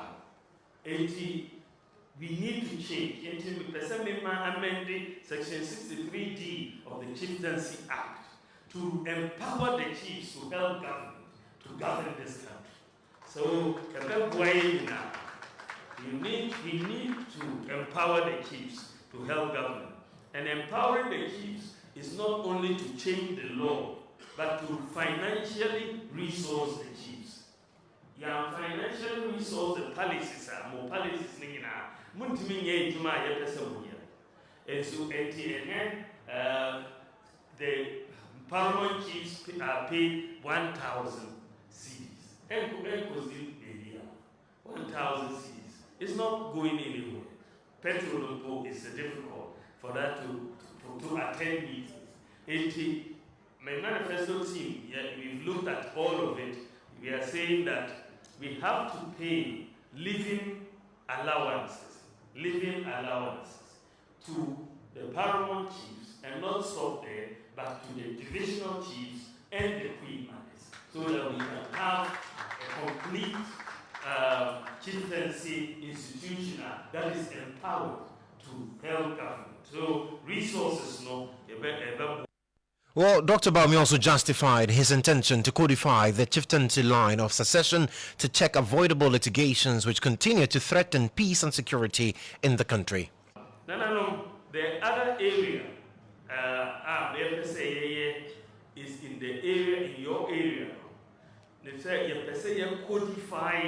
We need to change. We perceive amended Section 63D of the Chieftaincy Act to empower the chiefs to help government to govern this country. So, we need to empower the chiefs to help government. And empowering the chiefs is not only to change the law, but to financially resource the chiefs. Financially resource the palaces, more palaces, and so the paramount chiefs are paid 1,000 cedis. 1,000 cedis. It's not going anywhere. Petrol is difficult for that to attend meetings. My manifesto team, we've looked at all of it. We are saying that we have to pay living allowances to the paramount chiefs, and not stop there, but to the divisional chiefs and the queen mothers, so that we can have a complete chieftaincy institution that is empowered to help government. So resources, no, Well, Dr. Baumi also justified his intention to codify the chieftaincy line of succession to check avoidable litigations which continue to threaten peace and security in the country. No. The other area, is in the area, in your area. They say you codify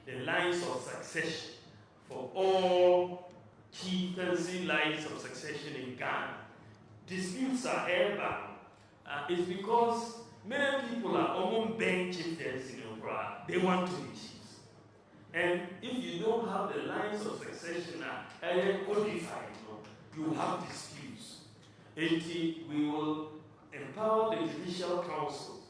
the lines of succession for all chieftaincy lines of succession in Ghana. Disputes are airbound. It's because many people are among bank chieftains in Okra. They want to be chiefs. And if you don't have the lines of succession codified, you have disputes. We will empower the Judicial Council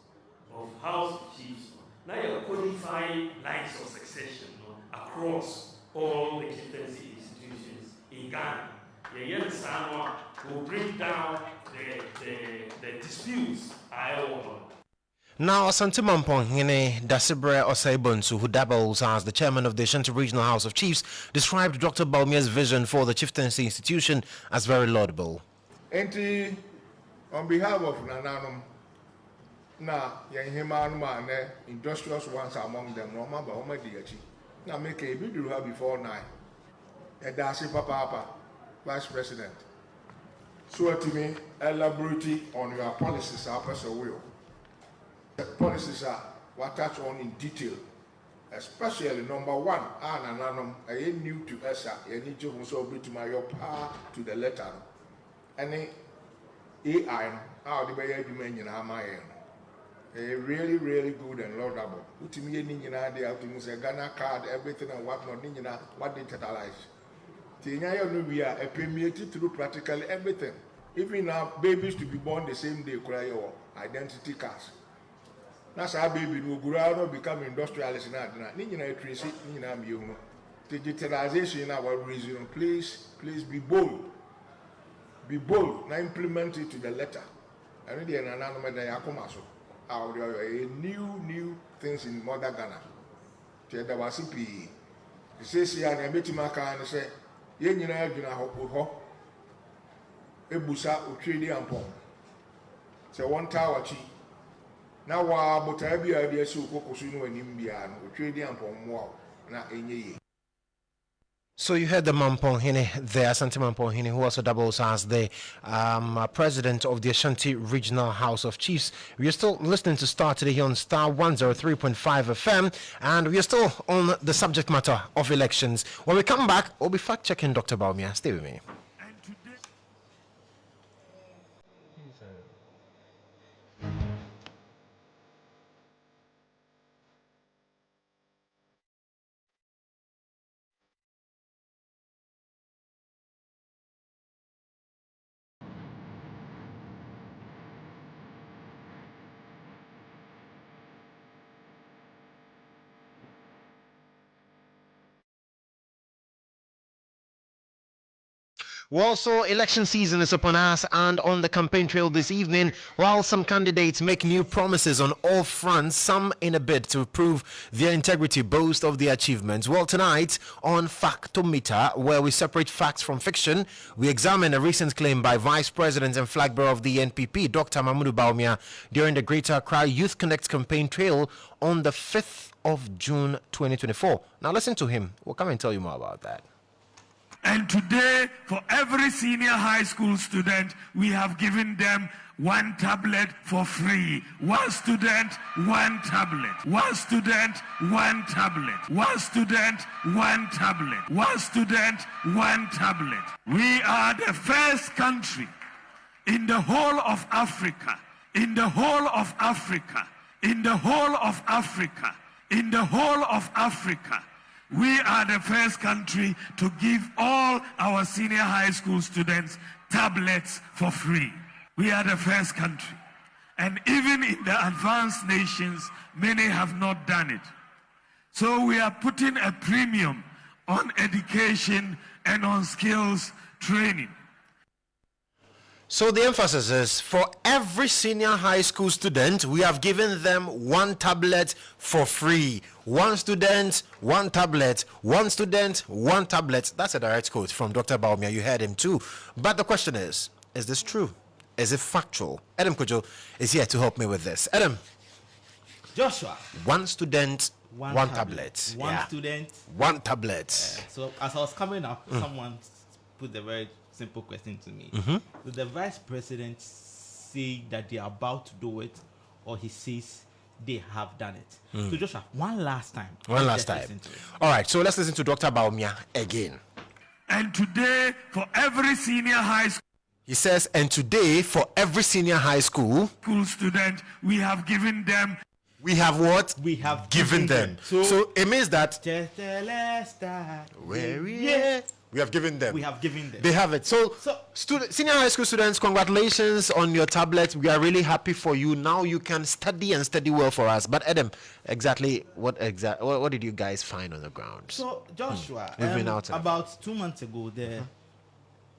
of House of Chiefs. Now you codify lines of succession across all the chieftaincy institutions in Ghana. Will bring down the disputes. Now, Asante Mampong Dasibre Osaibonsu, who doubles as the chairman of the Ashanti Regional House of Chiefs, described Dr. Baumia's vision for the chieftaincy institution as very laudable. Enti, on behalf of Nananum, na Yanhiman industrious ones among them, no matter how much now make a video before 9. And that's Papa, Vice President. So to me, elaborate on your policies, our person will. The policies are what touch on in detail, especially number 1, I ain't new to us, I need to also be to my power to the letter. Any AI, how the way you mention my really, really good and laudable. Put me in idea to say Ghana card, everything and what not, what digitalize. We are permeated through practically everything. Even now, babies to be born the same day, cry your identity cards. That's how baby will grow up, become industrialists in that. Digitalization in our region, please be bold. Be bold. Now implement it to the letter. And then new things in Mother Ghana. There was CPE. It says here, and I met him and say, Ebusa utredi ampon. Se one tower chi. Na wa botabi idea so kokosu no anim bia no utredi ampon mo na enye. So you heard the Mamponghine there, Asante Mamponghine, who also doubles as the president of the Ashanti Regional House of Chiefs. We are still listening to Starr today here on Starr 103.5 FM, and we are still on the subject matter of elections. When we come back, we'll be fact-checking Dr. Baumia. Stay with me. Well, so election season is upon us, and on the campaign trail this evening, while some candidates make new promises on all fronts, some in a bid to prove their integrity boast of their achievements. Well, tonight on Factometer, where we separate facts from fiction, we examine a recent claim by Vice President and flag bearer of the NPP, Dr. Mahmoud Baumia, during the Greater Accra Youth Connect campaign trail on the 5th of June 2024. Now listen to him. We'll come and tell you more about that. And today, for every senior high school student, we have given them 1 tablet for free. 1 student, 1 tablet. 1 student, 1 tablet. 1 student, 1 tablet. 1 student, 1 tablet. We are the first country in the whole of Africa, in the whole of Africa, in the whole of Africa, in the whole of Africa. We are the first country to give all our senior high school students tablets for free. We are the first country. And even in the advanced nations, many have not done it. So we are putting a premium on education and on skills training. So the emphasis is for every senior high school student, we have given them one tablet for free. One student, one tablet. One student, one tablet. That's a direct quote from Dr. Baumia. You heard him too. But the question is this true? Is it factual? Adam Kodjo is here to help me with this. Adam. Joshua. One student, one tablet. One student, one tablet. So as I was coming up, someone put the very simple question to me. Did the vice president say that they are about to do it, or he says they have done it? So Joshua, one last time. All right, so let's listen to Dr. Baumia again. And today, for every senior high school He says, and today for every senior high school student, we have given them. We have what? We have given them. So it means that we have given them. We have given them. They have it. So senior high school students, congratulations on your tablet. We are really happy for you. Now you can study and study well for us. But Adam, what did you guys find on the ground? So Joshua, about 2 months ago, the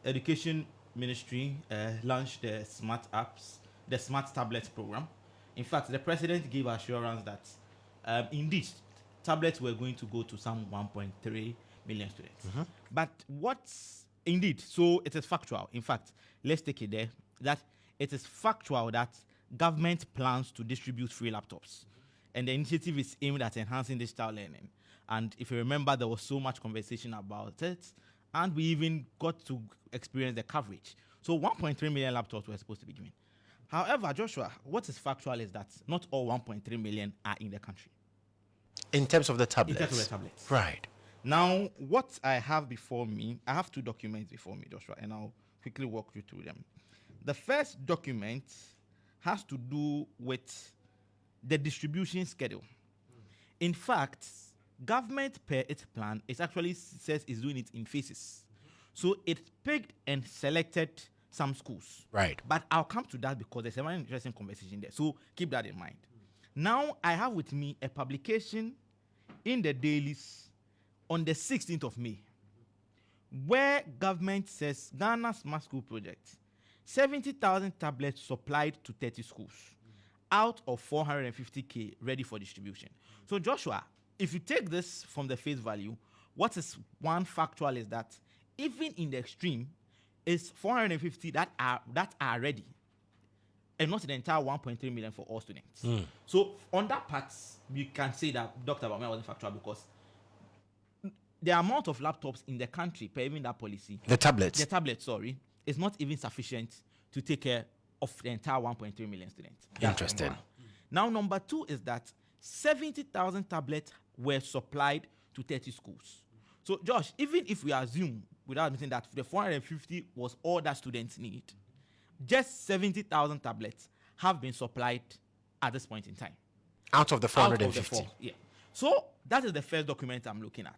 Education Ministry launched the smart apps, the smart tablets program. In fact, the president gave assurance that indeed tablets were going to go to some 1.3 million students. But what's indeed, so it is factual. In fact, let's take it there, that it is factual that government plans to distribute free laptops. And the initiative is aimed at enhancing digital learning. And if you remember, there was so much conversation about it, and we even got to experience the coverage. So 1.3 million laptops were supposed to be given. However, Joshua, what is factual is that not all 1.3 million are in the country. In terms of the tablets? In terms of the tablets. Right. Now, what I have before me, I have 2 documents before me, Joshua, and I'll quickly walk you through them. The first document has to do with the distribution schedule. In fact, government per its plan, it actually says it's doing it in phases. So it picked and selected some schools. Right. But I'll come to that because there's a very interesting conversation there. So keep that in mind. Now I have with me a publication in the dailies on the 16th of May, where government says Ghana Smart School Project, 70,000 tablets supplied to 30 schools out of 450K ready for distribution. So Joshua, if you take this from the face value, what is one factual is that even in the extreme, it's 450 that are ready, and not the entire 1.3 million for all students. So on that part, we can say that Dr. Baumia wasn't factual because the amount of laptops in the country, per even that policy, the tablets, is not even sufficient to take care of the entire 1.3 million students. Interesting. Now, number 2 is that 70,000 tablets were supplied to 30 schools. So, Josh, even if we assume, without admitting that the 450 was all that students need, just 70,000 tablets have been supplied at this point in time. Out of the 450? Yeah. So, that is the first document I'm looking at.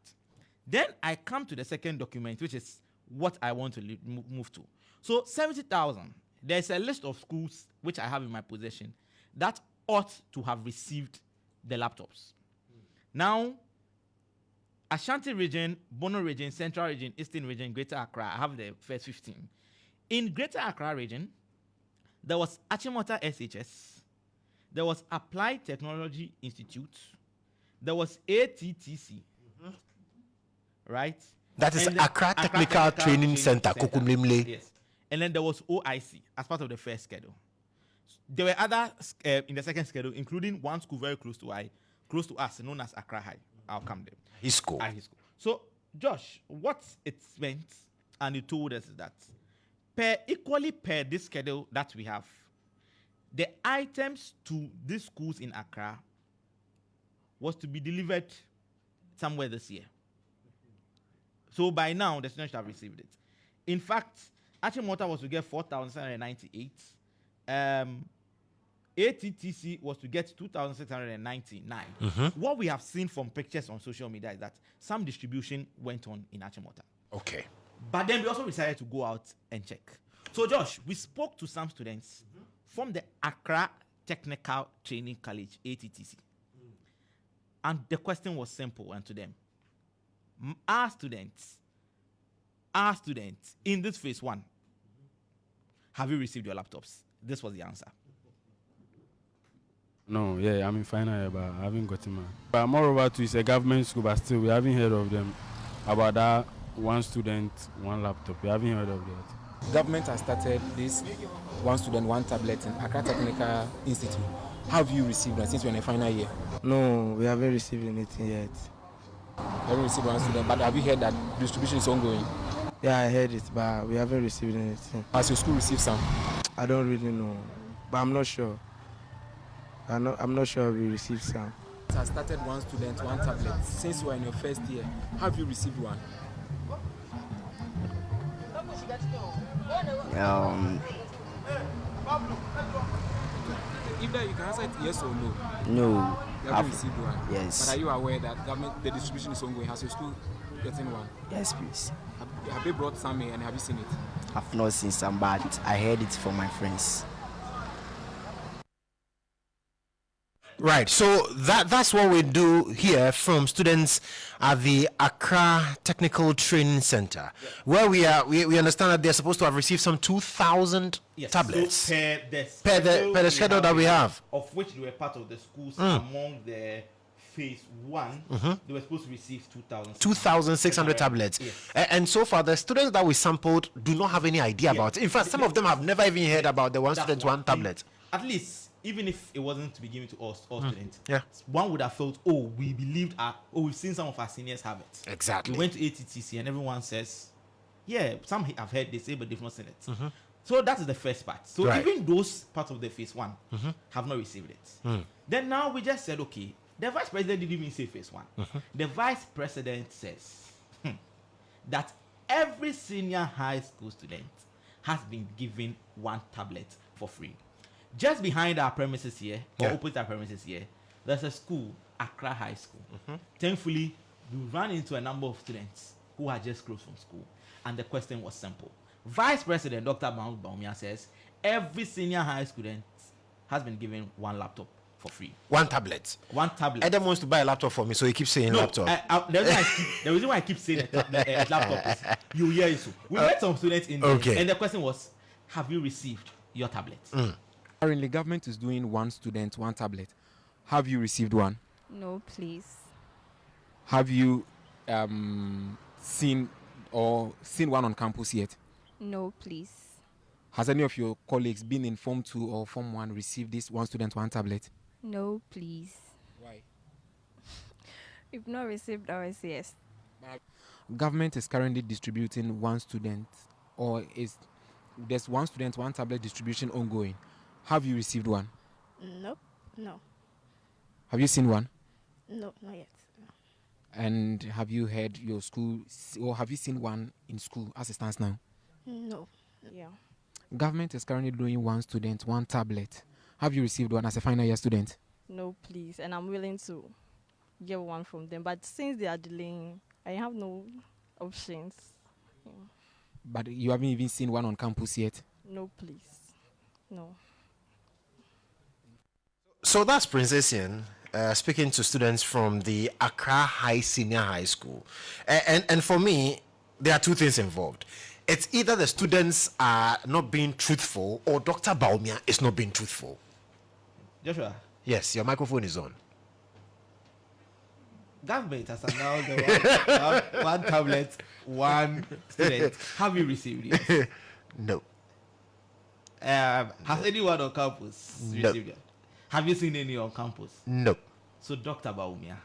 Then I come to the second document, which is what I want to move to. So 70,000, there's a list of schools which I have in my possession that ought to have received the laptops. Now, Ashanti region, Bono region, Central region, Eastern region, Greater Accra, I have the first 15. In Greater Accra region, there was Achimota SHS, there was Applied Technology Institute, there was ATTC, right? That is Accra Technical Training Center, Kukumlimle. Yes. And then there was OIC as part of the first schedule. There were others in the second schedule, including one school very close to us, known as Accra High. I'll come there. His school. So, Josh, what it meant, and it told us is that equally per this schedule that we have, the items to these schools in Accra was to be delivered somewhere this year. So by now, the students have received it. In fact, Achimota was to get 4,798. ATTC was to get 2,699. What we have seen from pictures on social media is that some distribution went on in Achimota. Okay. But then we also decided to go out and check. So Josh, we spoke to some students from the Accra Technical Training College, ATTC. And the question was simple and to them. Our students in this phase 1, Have you received your laptops? This was the answer. No, yeah, I'm in final year, but I haven't gotten mine. But moreover, too, it's a government school, but still, we haven't heard of them about that one student, one laptop. We haven't heard of that. Government has started this one student, one tablet in Accra Technical Institute. Have you received that since you're in a final year? No, we haven't received anything yet. You haven't received one student, but have you heard that distribution is ongoing? Yeah, I heard it, but we haven't received anything. Has your school received some? I don't really know, but I'm not sure. I'm not sure we received some. It has started one student, one tablet. Since you are in your first year, have you received one? If that you can answer it yes or no. No. You haven't received one? Yes. But are you aware that the distribution is ongoing? Has your school gotten one? Yes, please. Have they brought some here and have you seen it? I've not seen some, but I heard it from my friends. Right, so that's what we do here from students at the Accra Technical Training Center, where we understand that they're supposed to have received some 2,000 tablets So per the schedule that we have, of which they were part of the schools among the phase 1. They were supposed to receive 2,600 tablets. Yes. And so far, the students that we sampled do not have any idea about it. In fact, some of them have never even heard about the one student, one tablet. At least, even if it wasn't to be given to all students, Yeah. one would have felt, we believed we've seen some of our seniors have it. Exactly. We went to ATTC and everyone says, yeah, some have heard they say, but they've not seen it. So that is the first part. So Right. even those parts of the phase 1 have not received it. Then now we just said, okay, the vice president didn't even say phase 1. The vice president says that every senior high school student has been given one tablet for free. Just behind our premises here, or opposite our premises here, there's a school, Accra High School. Thankfully, we ran into a number of students who had just closed from school, and the question was simple. Vice President Dr. Baumia says every senior high student has been given one laptop for free. One tablet. One tablet. Adam wants to buy a laptop for me, so he keeps saying laptop. The reason why I keep saying laptop is you hear it. We met some students in there, and the question was, have you received your tablet? Currently, government is doing one student, one tablet. Have you received one? No, please. Have you seen one on campus yet? No, please. Has any of your colleagues been in Form 2 or Form 1 received this one student, one tablet? No, please. Why? If not received, I will say yes. Government is currently distributing one student, there's one student, one tablet distribution ongoing. Have you received one? Nope. No. Have you seen one? No, not yet. And have you heard your school, or have you seen one in school as it stands now? No. Yeah. Government is currently doing one student, one tablet. Have you received one as a final year student? No, please. And I'm willing to get one from them. But since they are delaying, I have no options. Yeah. But you haven't even seen one on campus yet? No, please. No. So that's Princess Ian speaking to students from the Accra High Senior High School. And for me, there are two things involved. It's either the students are not being truthful or Dr. Baumia is not being truthful. Joshua? Yes, your microphone is on. Government has announced one tablet, one student. Have you received it? No. Has anyone on campus received it? Have you seen any on campus? No. So, Dr. Baumia.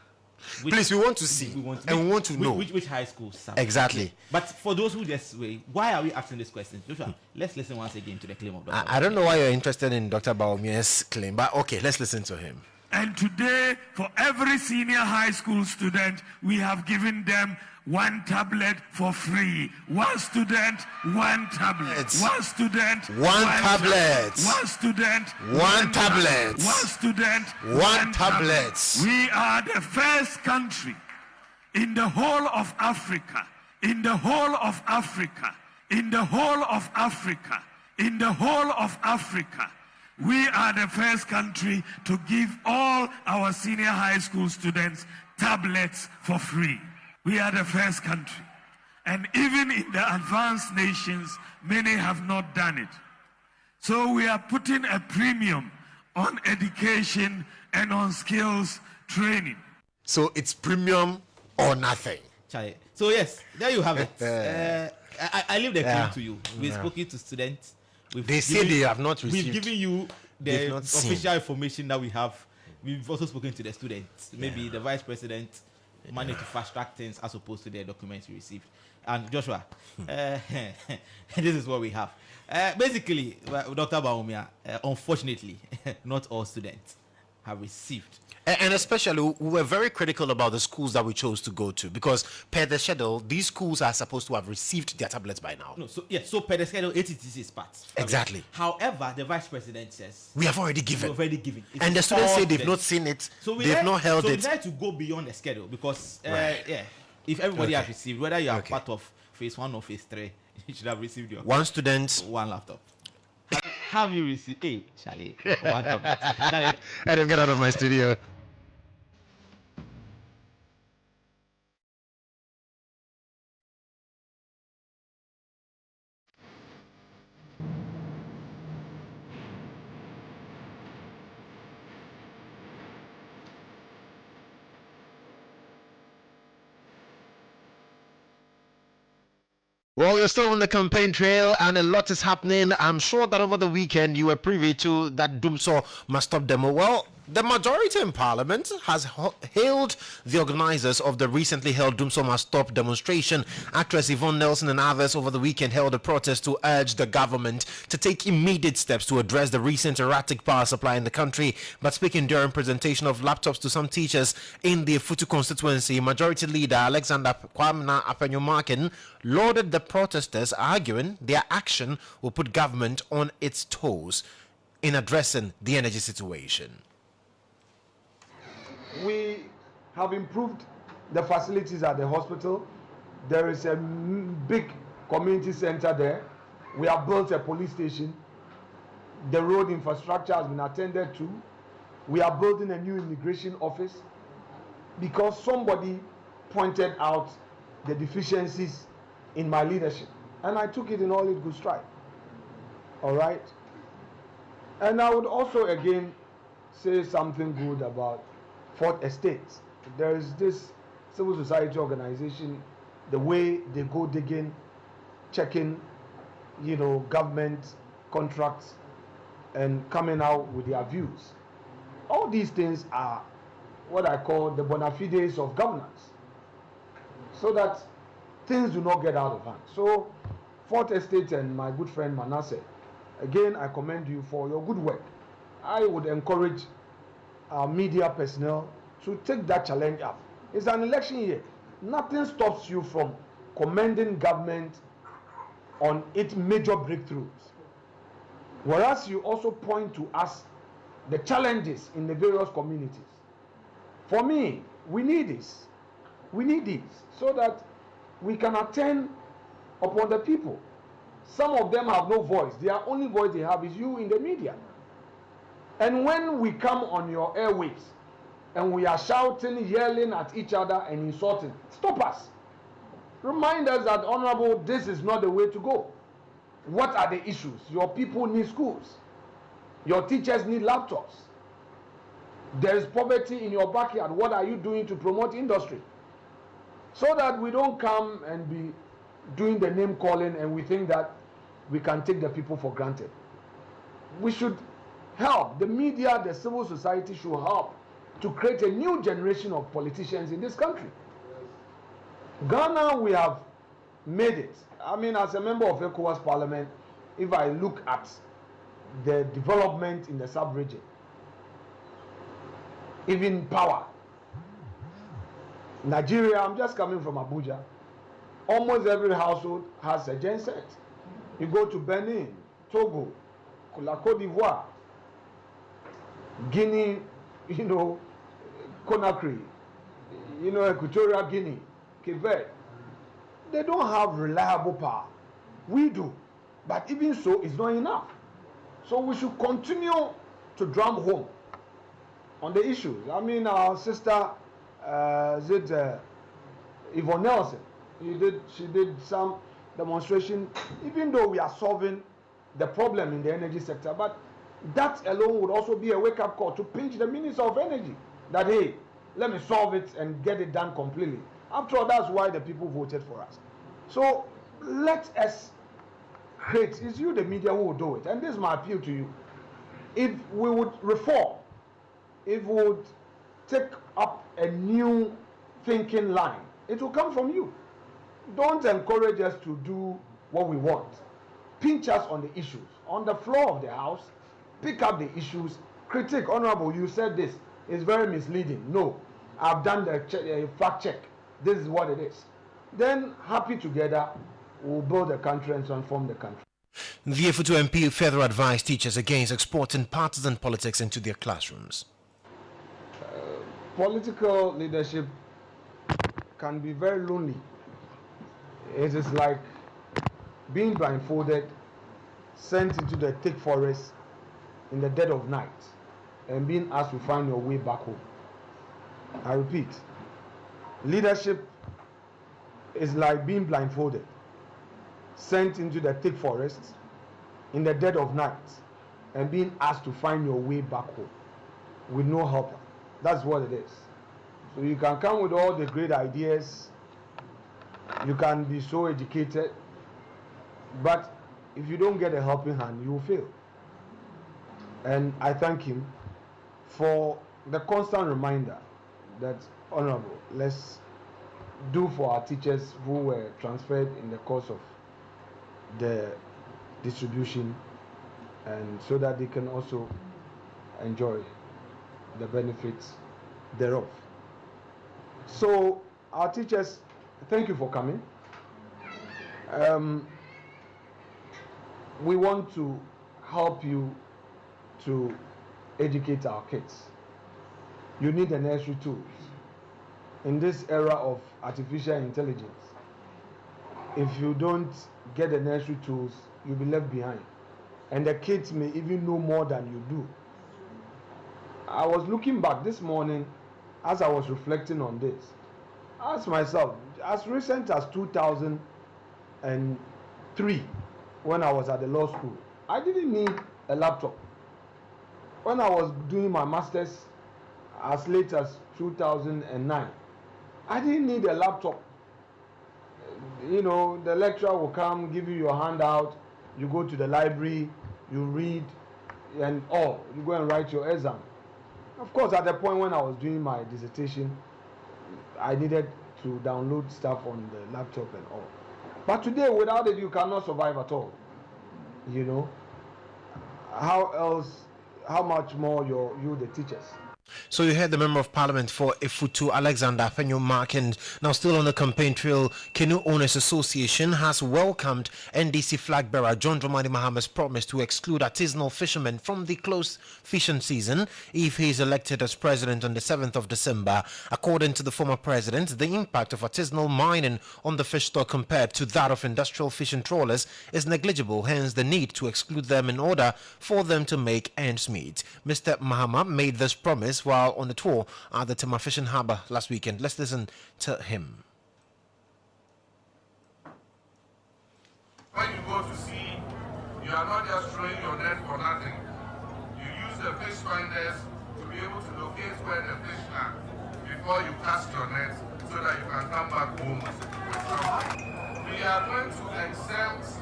Please, we want to see. We want to know. Which high school? Exactly. But for those who just wait, why are we asking this question? Joshua, let's listen once again to the claim of Dr. I don't know why you're interested in Dr. Baumia's claim, but okay, let's listen to him. And today, for every senior high school student, we have given them one tablet for free. One student, one tablet. One student, one tablet. One student, one tablet. One student, one tablet. We are the first country in the whole of Africa, in the whole of Africa, in the whole of Africa, in the whole of Africa. We are the first country to give all our senior high school students tablets for free. We are the first country. And even in the advanced nations, many have not done it. So we are putting a premium on education and on skills training. So it's premium or nothing. Charlie. So yes, there you have it. I leave the claim to you. We've spoken to students. They say they have not received. We've given you the official information that we have. We've also spoken to the students. Maybe the vice president managed to fast track things as opposed to the documents we received. And Joshua, this is what we have. Basically, Dr. Baumia, unfortunately, not all students have received. And especially, we were very critical about the schools that we chose to go to because per the schedule, these schools are supposed to have received their tablets by now. No, so per the schedule, ATTC is part. Exactly. However, the vice president says we have already given. We've already given. And the students say they've not seen it. So they've not held it. So we like to go beyond the schedule because if everybody has received, whether you are part of phase 1 or phase 3, you should have received your one student, one laptop. Have you received? Hey, Charlie, one laptop. I didn't get out of my studio. Well, you're still on the campaign trail and a lot is happening. I'm sure that over the weekend you were privy to that Dumso must stop demo. Well, the majority in Parliament has hailed the organizers of the recently held Dumso must stop demonstration. Actress Yvonne Nelson and others over the weekend held a protest to urge the government to take immediate steps to address the recent erratic power supply in the country. But speaking during presentation of laptops to some teachers in the Futu constituency, Majority Leader Alexander Kwamna Apenyomakin lauded the protesters, arguing their action will put government on its toes in addressing the energy situation. We have improved the facilities at the hospital. There is a big community center there. We have built a police station. The road infrastructure has been attended to. We are building a new immigration office because somebody pointed out the deficiencies in my leadership. And I took it in all its good stride. All right? And I would also again say something good about Fourth Estate. There is this civil society organization, the way they go digging, checking, government contracts and coming out with their views. All these things are what I call the bona fides of governance, so that things do not get out of hand. So, Fourth Estate and my good friend Manasseh, again, I commend you for your good work. I would encourage our media personnel to take that challenge up. It's an election year. Nothing stops you from commending government on its major breakthroughs. Whereas you also point to us the challenges in the various communities. For me, we need this. We need this so that we can attend upon the people. Some of them have no voice. Their only voice they have is you in the media. And when we come on your airwaves and we are shouting, yelling at each other and insulting, stop us. Remind us that, Honorable, this is not the way to go. What are the issues? Your people need schools. Your teachers need laptops. There is poverty in your backyard. What are you doing to promote industry? So that we don't come and be doing the name calling and we think that we can take the people for granted. We should help. The media, the civil society should help to create a new generation of politicians in this country. Ghana, we have made it. I mean, as a member of ECOWAS Parliament, if I look at the development in the sub-region, even power. Nigeria, I'm just coming from Abuja. Almost every household has a genset. You go to Benin, Togo, Côte d'Ivoire, Guinea, Conakry, Equatorial Guinea, Quebec. They don't have reliable power. We do. But even so, it's not enough. So we should continue to drum home on the issues. I mean, our sister, Yvonne Nelson, she did some demonstration. Even though we are solving the problem in the energy sector, but that alone would also be a wake-up call to pinch the Minister of Energy that, hey, let me solve it and get it done completely. After all, that's why the people voted for us. So let us create, it's you, the media, who will do it. And this is my appeal to you. If we would reform, if we would take up a new thinking line, it will come from you. Don't encourage us to do what we want. Pinch us on the issues. On the floor of the House, pick up the issues, critique. Honorable, you said this is very misleading. No, I've done the fact check. This is what it is. Then, happy together, we'll build the country and transform the country. The F2 MP further advised teachers against exporting partisan politics into their classrooms. Political leadership can be very lonely. It is like being blindfolded, sent into the thick forest in the dead of night, and being asked to find your way back home. I repeat, leadership is like being blindfolded, sent into the thick forest in the dead of night, and being asked to find your way back home with no helper. That's what it is. So you can come with all the great ideas, you can be so educated, but if you don't get a helping hand, you will fail. And I thank him for the constant reminder that, Honorable, let's do for our teachers who were transferred in the course of the distribution, and so that they can also enjoy the benefits thereof. So our teachers, thank you for coming. We want to help you to educate our kids. You need the necessary tools. In this era of artificial intelligence, if you don't get the necessary tools, you'll be left behind. And the kids may even know more than you do. I was looking back this morning as I was reflecting on this. I asked myself, as recent as 2003, when I was at the law school, I didn't need a laptop. When I was doing my master's as late as 2009, I didn't need a laptop. You know, the lecturer will come, give you your handout, you go to the library, you read, and you go and write your exam. Of course, at the point when I was doing my dissertation, I needed to download stuff on the laptop and all. But today, without it, you cannot survive at all. You know, how much more you the teachers? So you heard the Member of Parliament for Ifutu, Alexander Penyo Mark, and now still on the campaign trail, Canoe Owners Association has welcomed NDC flag bearer John Dramani Mahama's promise to exclude artisanal fishermen from the closed fishing season if he is elected as president on the 7th of December. According to the former president, the impact of artisanal mining on the fish stock compared to that of industrial fishing trawlers is negligible, hence the need to exclude them in order for them to make ends meet. Mr. Mahama made this promise while on the tour at the Tema Fishing Harbour last weekend. Let's listen to him. When you go to sea, you are not just throwing your net for nothing. You use the fish finders to be able to locate where the fish are before you cast your net so that you can come back home with something. We are going to exempt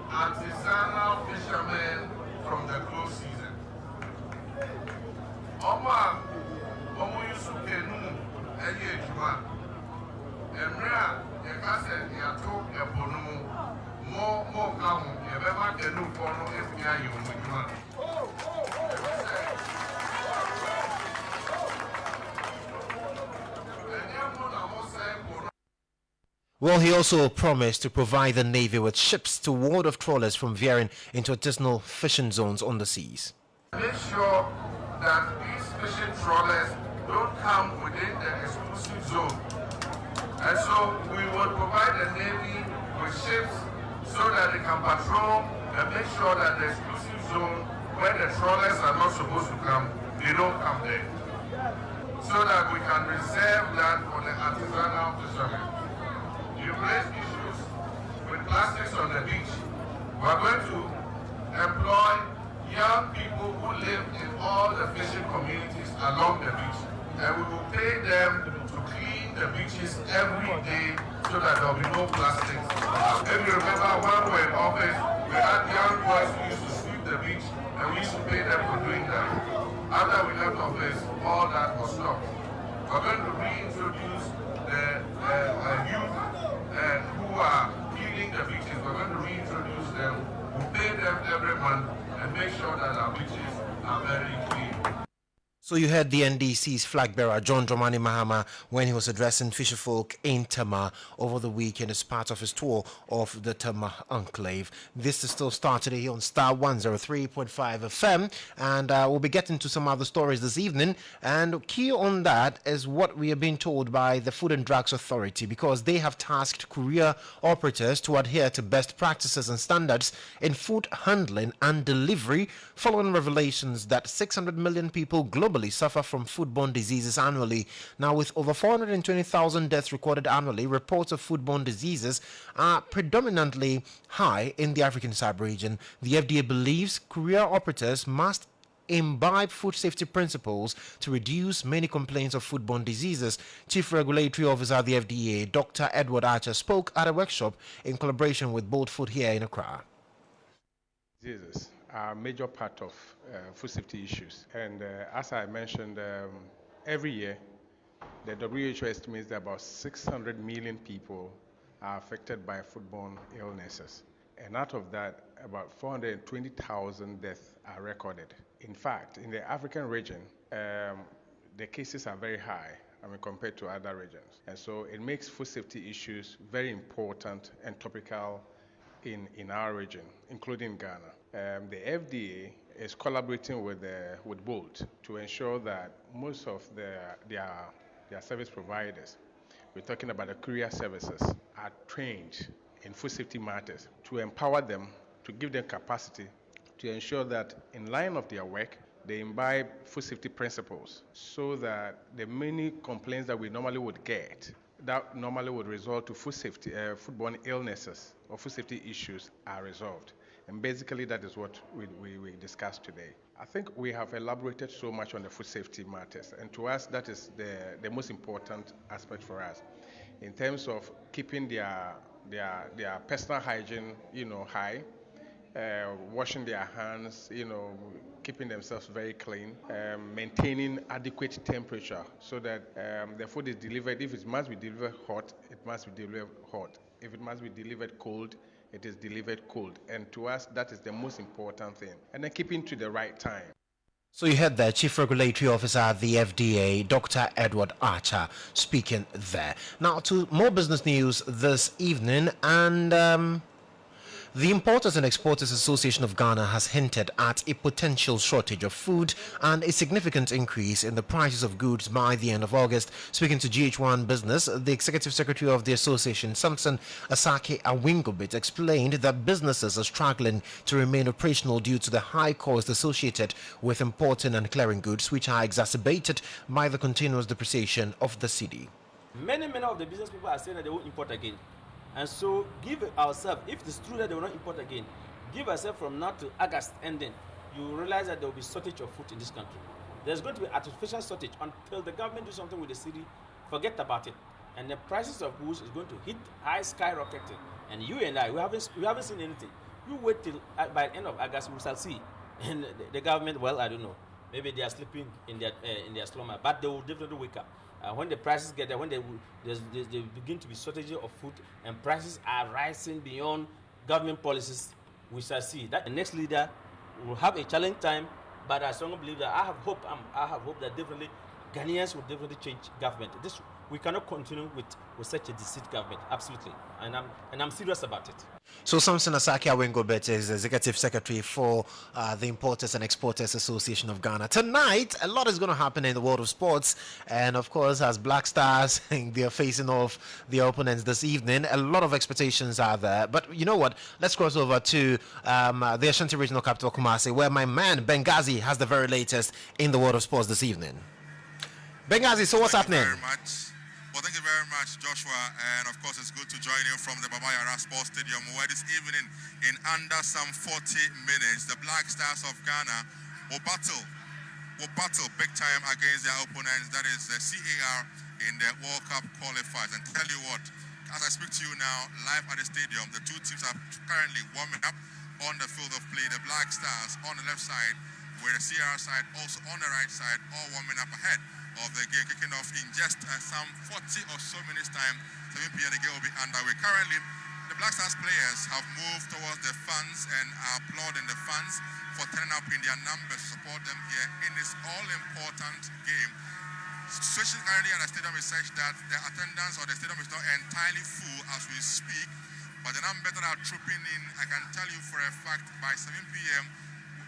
artisanal fishermen from the closed season. Oma yusu kenu eye ejuma emra ye kase ya to ebonu mo kamu ye be ma kenu fono efi ayo ejuma. Well, he also promised to provide the Navy with ships to ward off trawlers from veering into artisanal fishing zones on the seas. Make sure that these fishing trawlers don't come within the exclusive zone. And so we will provide the Navy with ships so that they can patrol and make sure that the exclusive zone where the trawlers are not supposed to come, they don't come there. So that we can reserve that for the artisanal fishermen. You raise issues with plastics on the beach. We are going to employ young people who live in all the fishing communities along the beach. And we will pay them to clean the beaches every day so that there will be no plastics. If you remember, when we were in office, we had young boys who used to sweep the beach and we used to pay them for doing that. After we left office, all that was stopped. We're going to reintroduce the youth who are cleaning the beaches. We're going to reintroduce them. We'll pay them every month and make sure that our beaches are very clean. So you heard the NDC's flag bearer, John Dramani Mahama, when he was addressing fisherfolk in Tema over the weekend as part of his tour of the Tema Enclave. This is still Starr today on Starr 103.5 FM, and we'll be getting to some other stories this evening. And key on that is what we are being told by the Food and Drugs Authority, because they have tasked courier operators to adhere to best practices and standards in food handling and delivery, following revelations that 600 million people globally suffer from foodborne diseases annually. Now, with over 420,000 deaths recorded annually, reports of foodborne diseases are predominantly high in the African sub-region. The FDA believes courier operators must imbibe food safety principles to reduce many complaints of foodborne diseases. Chief Regulatory Officer at the FDA, Dr. Edward Archer, spoke at a workshop in collaboration with Bold Food here in Accra. Diseases are a major part of food safety issues. And as I mentioned, every year, the WHO estimates that about 600 million people are affected by foodborne illnesses. And out of that, about 420,000 deaths are recorded. In fact, in the African region, the cases are very high, compared to other regions. And so it makes food safety issues very important and topical in our region, including Ghana. The FDA is collaborating with Bolt to ensure that most of their service providers, we're talking about the courier services, are trained in food safety matters to empower them, to give them capacity to ensure that in line of their work, they imbibe food safety principles so that the many complaints that we normally would get that normally would result to food safety, foodborne illnesses or food safety issues are resolved. And basically that is what we discussed today. I think we have elaborated so much on the food safety matters, and to us that is the most important aspect for us in terms of keeping their personal hygiene, high, washing their hands, keeping themselves very clean, maintaining adequate temperature so that the food is delivered. If it must be delivered hot, it must be delivered hot. If it must be delivered cold, it is delivered cold. And to us, that is the most important thing. And then keeping to the right time. So you heard the Chief Regulatory Officer at the FDA, Dr. Edward Archer, speaking there. Now to more business news this evening, and the Importers and Exporters Association of Ghana has hinted at a potential shortage of food and a significant increase in the prices of goods by the end of August. Speaking to GH1 Business, the Executive Secretary of the association, Samson Asake Awingobit, explained that businesses are struggling to remain operational due to the high cost associated with importing and clearing goods, which are exacerbated by the continuous depreciation of the cedi. Many of the business people are saying that they will import again. And so give ourselves, if it's true that they will not import again, give ourselves from now to August ending, you realize that there will be shortage of food in this country. There's going to be artificial shortage until the government do something with the city, forget about it. And the prices of goods is going to hit high skyrocketing. And you and I, we haven't seen anything. You wait till by the end of August, we shall see. And the government, well, I don't know. Maybe they are sleeping in their slumber, but they will definitely wake up. When the prices get there, when they begin to be shortage of food and prices are rising beyond government policies, we shall see that the next leader will have a challenge time. But I strongly believe that I have hope that definitely Ghanaians will definitely change government. We cannot continue with such a deceived government, absolutely, and I'm serious about it. So Samson Asake Awingobet is Executive Secretary for the Importers and Exporters Association of Ghana. Tonight, a lot is going to happen in the world of sports, and of course, as Black Stars they are facing off their opponents this evening, a lot of expectations are there. But you know what? Let's cross over to the Ashanti Regional Capital, Kumasi, where my man Benghazi has the very latest in the world of sports this evening. Benghazi, so what's happening? Thank you very much. Well, thank you very much, Joshua. And of course, it's good to join you from the Baba Yara Sports Stadium, where this evening, in under some 40 minutes, the Black Stars of Ghana will battle big time against their opponents, that is the CAR, in the World Cup qualifiers. And tell you what, as I speak to you now, live at the stadium, the two teams are currently warming up on the field of play. The Black Stars on the left side, with the CAR side also on the right side, all warming up ahead of the game, kicking off in just some 40 or so minutes time. 7 p.m. the game will be underway. Currently, the Black Stars players have moved towards the fans and are applauding the fans for turning up in their numbers to support them here in this all-important game. The situation currently at the stadium is such that the attendance or the stadium is not entirely full as we speak, but the numbers that are trooping in, I can tell you for a fact, by 7 p.m.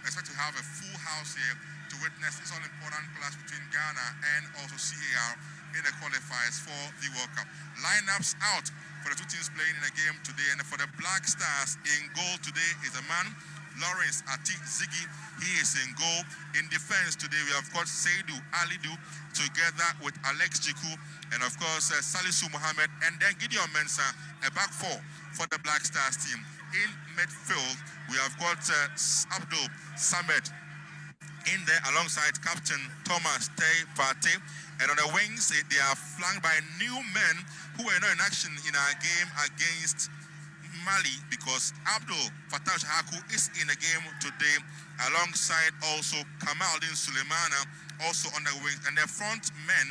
we expect to have a full house here to witness this all-important clash between Ghana and also CAR in the qualifiers for the World Cup. Lineups out for the two teams playing in the game today, and for the Black Stars, in goal today is a man, Lawrence Ati Ziggy. He is in goal. In defense today, we have got Seydou Alidou together with Alex Jiku, and of course Salisu Mohammed, and then Gideon Mensah, a back four for the Black Stars team. In midfield, we have got Abdul Samed in there alongside Captain Thomas Tay Pate, and on the wings they are flanked by new men who were not in action in our game against Mali, because Abdul Fattah Shahaku is in the game today alongside also Kamaldin Suleimana also on the wings, and the front men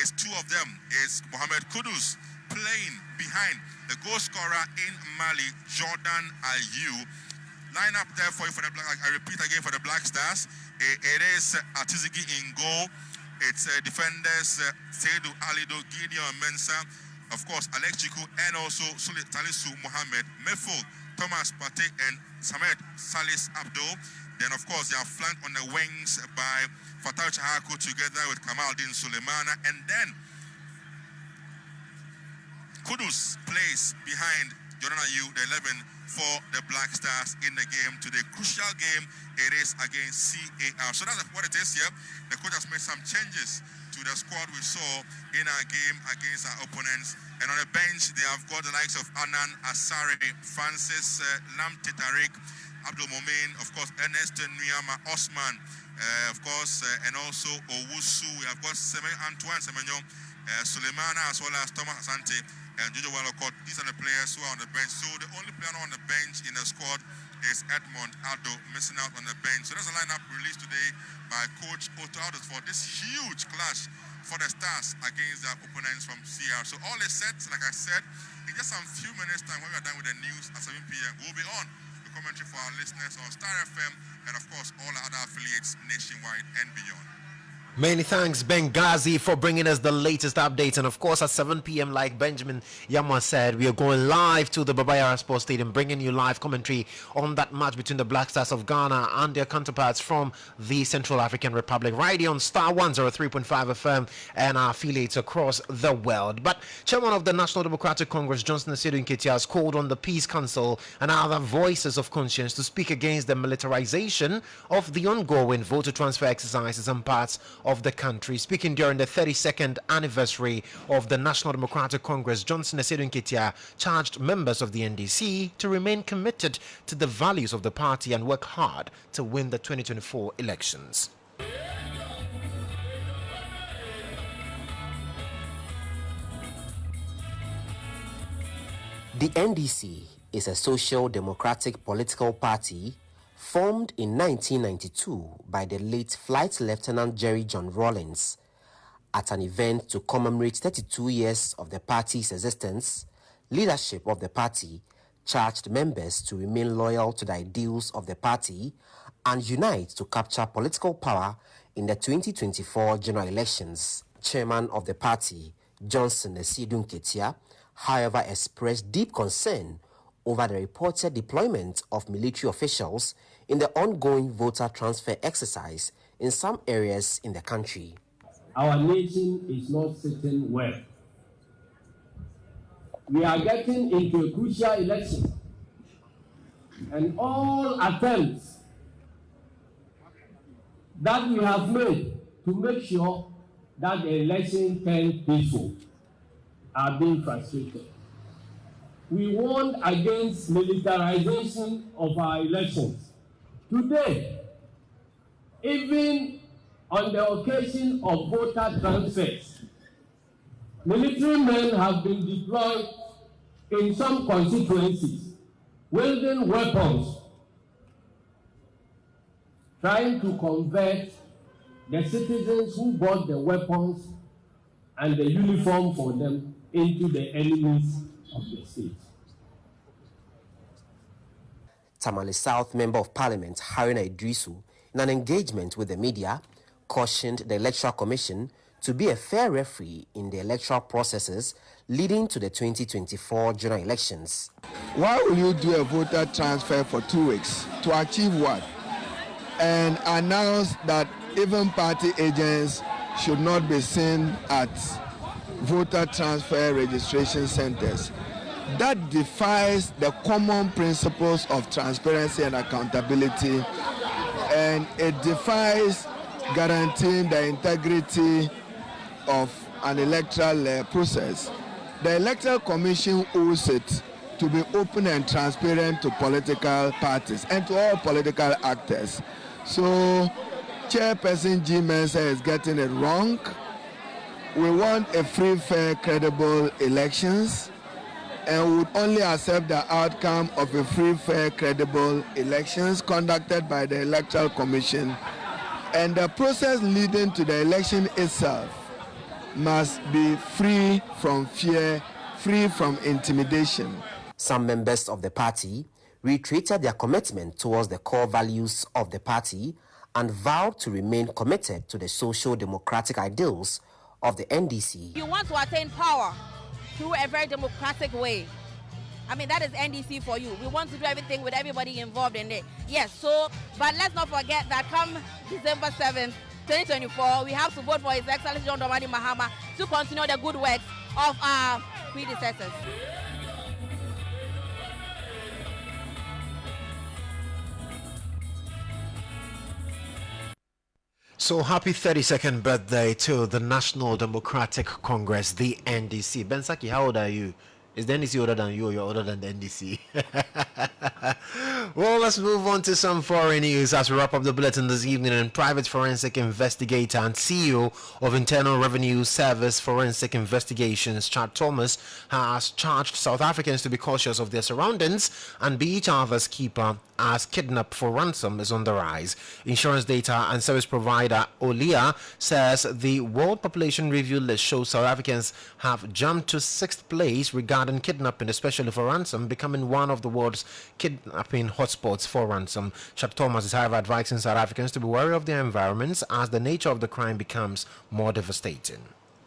is two of them is Mohamed Kudus playing behind the goal scorer in Mali, Jordan Ayew. Line up there for you for the Black. I repeat again for the Black Stars. It is Atizigi in goal. It's defenders Seydou Alido, Gideon Mensah, of course Alex Chiku, and also Salisu Mohammed. Midfield, Thomas Pate and Samed Salis Abdul. Then of course they are flanked on the wings by Fattah Chahaku together with Kamaldin Suleimana, and then Kudus plays behind Jordan Ayew, the 11 for the Black Stars in the game today. Crucial game it is against CAR. So that's what it is here. The coach has made some changes to the squad we saw in our game against our opponents. And on the bench, they have got the likes of Anan Asare, Francis Lam Titarik, Abdul Momin, of course, Ernest Nuyama, Osman, of course, and also Owusu. We have got Antoine Semenyo, Suleimana, as well as Thomas Asante and Jojo Walcott. These are the players who are on the bench. So the only player on the bench in the squad is Edmond Addo, missing out on the bench. So that's a lineup released today by Coach Otto Addo for this huge clash for the Stars against their opponents from CR. So all is set, like I said, in just some few minutes time when we are done with the news at 7 p.m. we'll be on the commentary for our listeners on Starr FM and of course all our other affiliates nationwide and beyond. Many thanks, Benghazi, for bringing us the latest updates. And of course, at 7 p.m., like Benjamin Yama said, we are going live to the Baba Yara Sports Stadium, bringing you live commentary on that match between the Black Stars of Ghana and their counterparts from the Central African Republic, right here on Starr 103.5 FM and our affiliates across the world. But Chairman of the National Democratic Congress, Johnson Asiedu Nketia, has called on the Peace Council and other voices of conscience to speak against the militarization of the ongoing voter transfer exercises and parts of the country. Speaking during the 32nd anniversary of the National Democratic Congress, Johnson Asiedu Nketia charged members of the NDC to remain committed to the values of the party and work hard to win the 2024 elections. The NDC is a social democratic political party formed in 1992 by the late Flight Lieutenant Jerry John Rawlings. At an event to commemorate 32 years of the party's existence, leadership of the party charged members to remain loyal to the ideals of the party and unite to capture political power in the 2024 general elections. Chairman of the party, Johnson Asiedu Nketia, however, expressed deep concern over the reported deployment of military officials in the ongoing voter transfer exercise in some areas in the country. Our nation is not sitting well. We are getting into a crucial election, and all attempts that we have made to make sure that the election turns peaceful are being frustrated. We warned against militarization of our elections. Today, even on the occasion of voter transfers, military men have been deployed in some constituencies, wielding weapons, trying to convert the citizens who bought the weapons and the uniform for them into the enemies of the state. Tamale South Member of Parliament Haruna Idrisu, in an engagement with the media, cautioned the Electoral Commission to be a fair referee in the electoral processes leading to the 2024 general elections. Why will you do a voter transfer for 2 weeks? To achieve what? And announce that even party agents should not be seen at voter transfer registration centers. That defies the common principles of transparency and accountability, and it defies guaranteeing the integrity of an electoral process. The Electoral Commission owes it to be open and transparent to political parties and to all political actors. So, Chairperson G. Mensah is getting it wrong. We want a free, fair, credible elections, and would only accept the outcome of a free, fair, credible elections conducted by the Electoral Commission, and the process leading to the election itself must be free from fear, free from intimidation. Some members of the party reiterated their commitment towards the core values of the party and vowed to remain committed to the social democratic ideals of the NDC. You want to attain power through a very democratic way. I mean, that is NDC for you. We want to do everything with everybody involved in it. Yes, so, but let's not forget that come December 7th, 2024, we have to vote for His Excellency John Dramani Mahama to continue the good works of our predecessors. So happy 32nd birthday to the National Democratic Congress, the NDC. Bensaki, how old are you? Is the NDC older than you, or you're older than the NDC? Well, let's move on to some foreign news as we wrap up the bulletin this evening. And private forensic investigator and CEO of Internal Revenue Service Forensic Investigations, Chad Thomas, has charged South Africans to be cautious of their surroundings and be each other's keeper as kidnap for ransom is on the rise. Insurance data and service provider Olia says the World Population Review list shows South Africans have jumped to 6th place regarding kidnapping, especially for ransom, becoming one of the world's kidnapping hotspots for ransom. Chad Thomas is however advising South Africans to be wary of their environments as the nature of the crime becomes more devastating.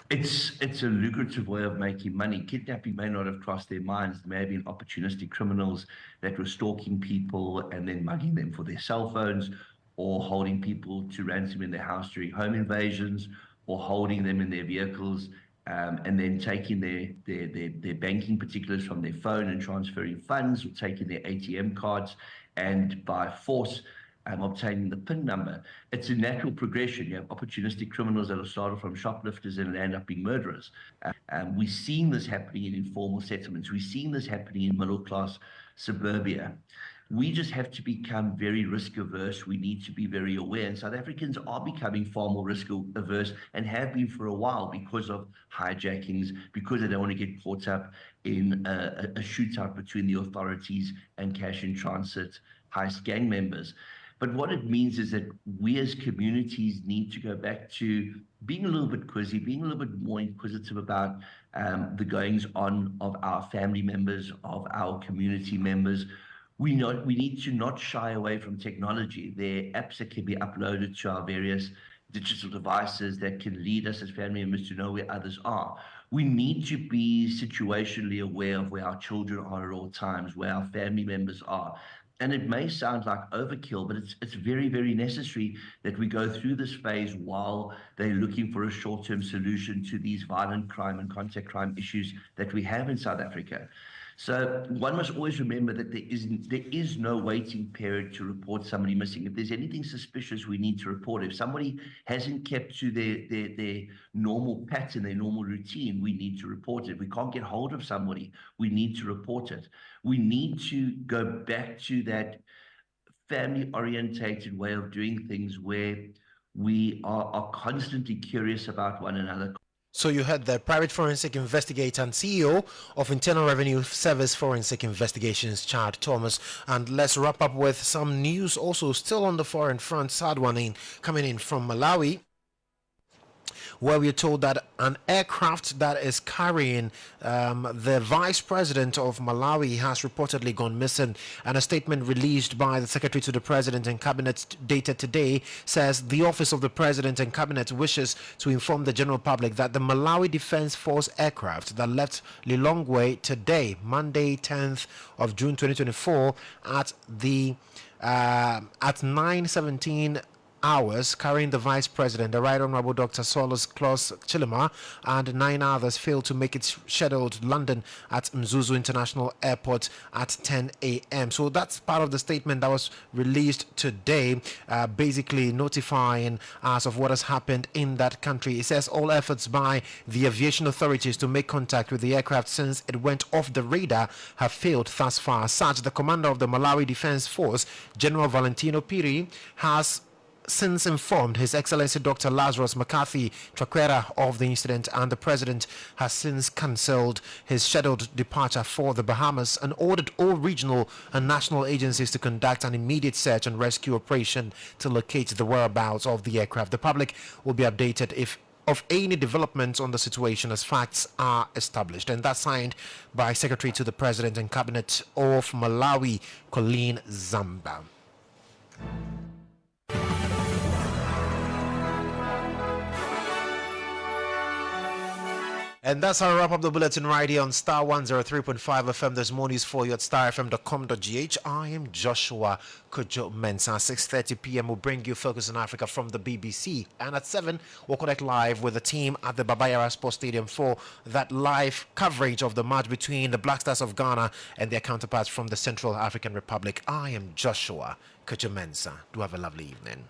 It's a lucrative way of making money. Kidnapping may not have crossed their minds. There may have been opportunistic criminals that were stalking people and then mugging them for their cell phones, or holding people to ransom in their house during home invasions, or holding them in their vehicles and then taking their banking particulars from their phone and transferring funds, or taking their ATM cards and by force obtaining the PIN number. It's a natural progression. You have opportunistic criminals that are started from shoplifters and end up being murderers. We've seen this happening in informal settlements. We've seen this happening in middle-class suburbia. We just have to become very risk averse. We need to be very aware. And South Africans are becoming far more risk averse and have been for a while because of hijackings, because they don't want to get caught up in a shootout between the authorities and cash in transit heist gang members. But what it means is that we as communities need to go back to being a little bit quizzy, being a little bit more inquisitive about the goings on of our family members, of our community members. We need to not shy away from technology. There are apps that can be uploaded to our various digital devices that can lead us as family members to know where others are. We need to be situationally aware of where our children are at all times, where our family members are. And it may sound like overkill, but it's very, very necessary that we go through this phase while they're looking for a short-term solution to these violent crime and contact crime issues that we have in South Africa. So one must always remember that there is no waiting period to report somebody missing. If there's anything suspicious, we need to report. If somebody hasn't kept to their normal pattern, their normal routine, we need to report it. If we can't get hold of somebody, we need to report it. We need to go back to that family-orientated way of doing things where we are constantly curious about one another. So you heard the private forensic investigator and CEO of Internal Revenue Service Forensic Investigations, Chad Thomas. And let's wrap up with some news also still on the foreign front. Sad one coming in from Malawi, where we're told that an aircraft that is carrying the vice president of Malawi has reportedly gone missing. And a statement released by the secretary to the president and cabinet dated today says the office of the president and cabinet wishes to inform the general public that the Malawi Defense Force aircraft that left Lilongwe today, Monday 10th of June 2024 at 9:17 hours, carrying the vice president, the Right Honorable Dr. Solus Klaus Chilima, and 9 others failed to make its scheduled London at Mzuzu International Airport at 10 a.m. So that's part of the statement that was released today, basically notifying us of what has happened in that country. It says all efforts by the aviation authorities to make contact with the aircraft since it went off the radar have failed thus far. Such, the commander of the Malawi Defense Force, General Valentino Piri, has since informed His Excellency Dr. Lazarus McCarthy Chakwera of the incident, and the president has since cancelled his scheduled departure for the Bahamas and ordered all regional and national agencies to conduct an immediate search and rescue operation to locate the whereabouts of the aircraft. The public will be updated if of any developments on the situation as facts are established. And that's signed by Secretary to the President and Cabinet of Malawi, Colleen Zamba. And that's how I wrap up the bulletin right here on Star 103.5 FM. There's more news for you at starfm.com.gh. I am Joshua Kodjo Mensah. 6:30 p.m. will bring you Focus on Africa from the BBC. And at 7, we'll connect live with the team at the Babayara Sports Stadium for that live coverage of the match between the Black Stars of Ghana and their counterparts from the Central African Republic. I am Joshua Kodjo Mensah. Do have a lovely evening.